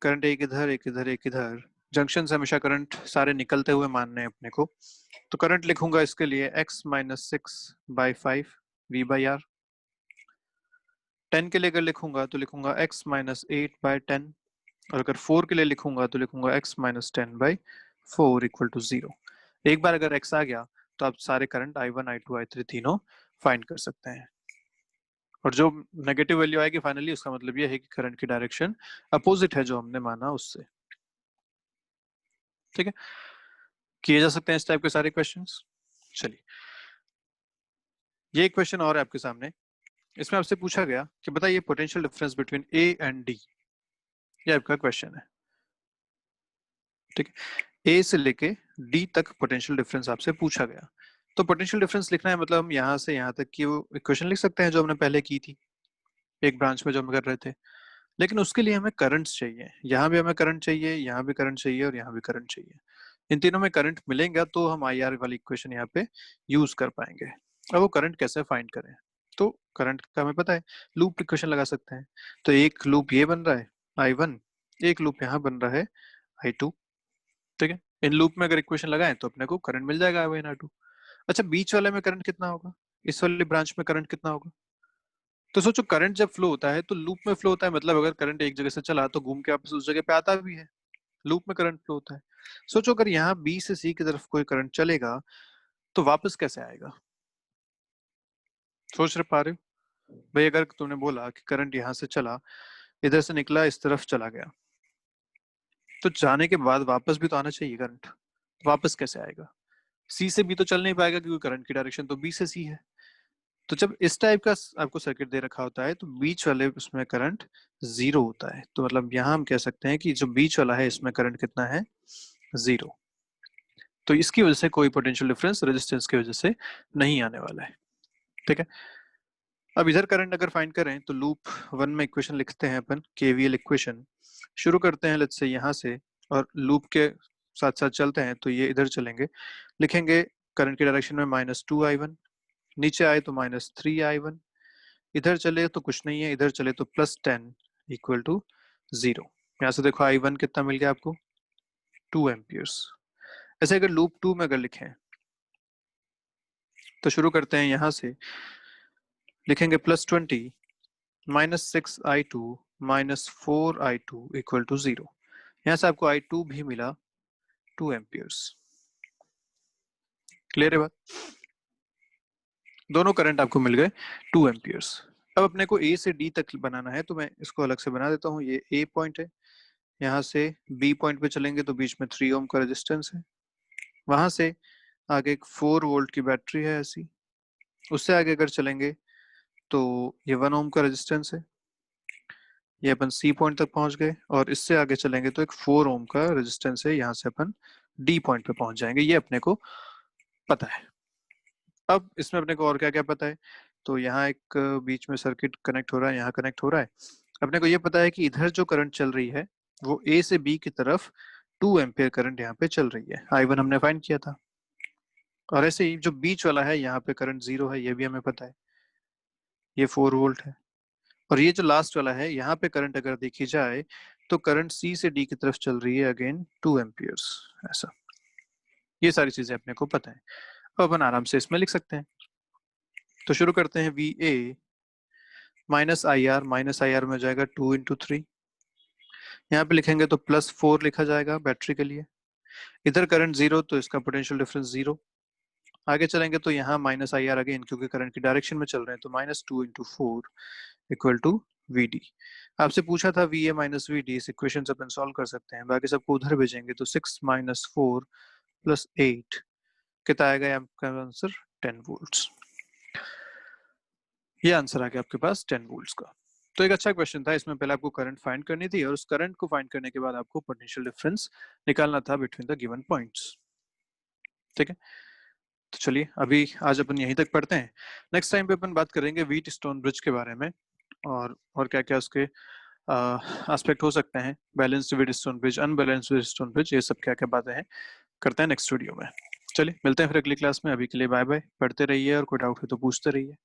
Current एक इधर एक इधर एक इधर, जंक्शन से हमेशा करंट सारे निकलते हुए मानने हैं अपने को। तो करंट लिखूंगा इसके लिए x minus 6/5 v by R. 10 के लिए अगर लिखूंगा तो लिखूंगा x माइनस 8/10, और अगर 4 के लिए लिखूंगा तो लिखूंगा x माइनस 10/4 इक्वल टू 0। एक बार अगर x आ गया तो आप सारे करंट I1 I2 I3 तीनों फाइंड कर सकते हैं। और जो नेगेटिव वैल्यू आएगी फाइनली उसका मतलब ये है कि करंट की डायरेक्शन अपोजिट है जो हमने माना उससे। ठीक है, किए जा सकते हैं इस टाइप के सारे क्वेश्चंस। चलिए ये क्वेश्चन और है आपके सामने। इसमें आपसे पूछा गया कि बताइए potential difference between A and D, ये आपका क्वेश्चन है। ठीक है, ए से लेके डी तक पोटेंशियल डिफरेंस आपसे पूछा गया। तो पोटेंशियल डिफरेंस लिखना है मतलब हम यहाँ से यहाँ तक की वो इक्वेशन लिख सकते हैं जो हमने पहले की थी एक ब्रांच में जो हम कर रहे थे। लेकिन उसके लिए हमें करंट्स चाहिए, यहाँ भी हमें करंट चाहिए, यहाँ भी करंट चाहिए और यहाँ भी करंट चाहिए। इन तीनों में करंट मिलेगा तो हम आई आर वाली इक्वेशन यहाँ पे यूज कर पाएंगे। अब वो करंट कैसे फाइंड करें? तो करंट का हमें पता है, लूप इक्वेशन लगा सकते हैं। तो एक लूप ये बन रहा है I1, एक लूप यहाँ बन रहा है I2। ठीक है, इन लूप में अगर इक्वेशन लगाएं तो अपने को करंट मिल जाएगा I1 I2। अच्छा, बीच वाले में करंट कितना होगा? इस वाले ब्रांच में करंट कितना होगा? तो सोचो करंट जब फ्लो होता है तो लूप में फ्लो होता है, मतलब अगर करंट एक जगह से चला तो घूम के वापस उस जगह पे आता भी है। लूप में करंट फ्लो होता है। सोचो अगर यहाँ बी से सी की तरफ कोई करंट चलेगा तो वापस कैसे आएगा? सोच रहे पा रहे हो भाई? अगर तुमने बोला कि करंट यहाँ से चला, इधर से निकला, इस तरफ चला गया, तो जाने के बाद वापस भी तो आना चाहिए करंट। वापस कैसे आएगा? सी से बी तो चल नहीं पाएगा क्योंकि करंट की डायरेक्शन तो बी से सी है। तो जब इस टाइप का आपको सर्किट दे रखा होता है तो बीच वाले उसमें करंट 0 होता है, तो मतलब यहाँ हम कह सकते हैं कि जो बीच वाला है इसमें करंट कितना है, 0। तो इसकी वजह से कोई पोटेंशियल डिफरेंस रेजिस्टेंस की वजह से नहीं आने वाला है। ठीक है, अब इधर करंट अगर फाइंड करें तो लूप 1 में इक्वेशन लिखते हैं अपन, केवीएल इक्वेशन शुरू करते हैं लेट्स से यहाँ से, और लूप के साथ साथ चलते हैं तो ये इधर चलेंगे, लिखेंगे करंट की डायरेक्शन में -2i1, नीचे आए तो -3i1, इधर चले तो कुछ नहीं है, इधर चले तो +10 इक्वल टू 0। यहाँ से देखो i1 कितना मिल गया आपको, 2 एम्पियर्स। ऐसे अगर लूप 2 में अगर लिखें तो शुरू करते हैं यहाँ से, लिखेंगे +20 -6i2 -4i2 इक्वल टू 0। यहाँ से आपको i2 भी मिला 2 एम्पियर्स। क्लियर है बात, दोनों करंट आपको मिल गए 2 एम्पियर्स। अब अपने को ए से डी तक बनाना है तो मैं इसको अलग से बना देता हूँ, ये ए पॉइंट है, यहाँ से बी पॉइंट पे चलेंगे तो बीच में 3 ओम का रेजिस्टेंस है, वहां से आगे एक 4 वोल्ट की बैटरी है ऐसी, उससे आगे अगर चलेंगे तो ये 1 ओम का रेजिस्टेंस है, ये अपन सी पॉइंट तक पहुंच गए, और इससे आगे चलेंगे तो एक 4 ओम का रेजिस्टेंस है, यहाँ से अपन डी पॉइंट पे पहुंच जाएंगे, ये अपने को पता है। अब इसमें अपने को और क्या क्या पता है, तो यहाँ एक बीच में सर्किट कनेक्ट हो रहा है, यहाँ कनेक्ट हो रहा है, अपने को ये पता है कि इधर जो करंट चल रही है वो ए से बी की तरफ 2 एम्पियर करंट यहाँ पे चल रही है, i1 हमने फाइंड किया था। और ऐसे ही जो बीच वाला है यहाँ पे करंट 0 है, ये भी हमें पता है, ये 4 वोल्ट है। और ये जो लास्ट वाला है यहाँ पे करंट अगर देखी जाए तो करंट सी से डी की तरफ चल रही है अगेन 2 एम्पियर्स, ऐसा। ये सारी चीजें अपने को पता है, अब अपन आराम से इसमें लिख सकते हैं। तो शुरू करते हैं, we A minus I are में हो जाएगा 2 इंटू 3, यहाँ पे लिखेंगे तो +4 लिखा जाएगा बैटरी के लिए, इधर करंट 0 तो इसका पोटेंशियल डिफरेंस 0, आगे चलेंगे तो यहाँ माइनस आई आर अगेन क्योंकि करंट की डायरेक्शन में चल रहे हैं तो -2 into 4 equal to V D. आपसे पूछा था V A minus V D, इस इक्वेशन से अपन सॉल्व कर सकते हैं, बाकी सबको उधर भेजेंगे तो 6 - 4 + 8 कितना आएगा, आपका आंसर 10 वोल्ट्स। ये आंसर आ गया आपके पास 10 वोल्ट्स का। तो एक अच्छा क्वेश्चन था, इसमें पहले आपको करंट फाइंड करनी थी और उस करंट को फाइंड करने के बाद आपको पोटेंशियल डिफरेंस निकालना था बिटवीन द गिवन पॉइंट्स। ठीक है, तो चलिए अभी आज अपन यहीं तक पढ़ते हैं, नेक्स्ट टाइम पे अपन बात करेंगे व्हीट स्टोन ब्रिज के बारे में, और क्या क्या उसके एस्पेक्ट हो सकते हैं, balanced wheat stone bridge, unbalanced wheat stone bridge, ये सब क्या क्या बातें हैं करते हैं नेक्स्ट वीडियो में। चलिए मिलते हैं फिर अगली क्लास में, अभी के लिए बाय बाय, पढ़ते रहिए और कोई डाउट हो तो पूछते रहिए।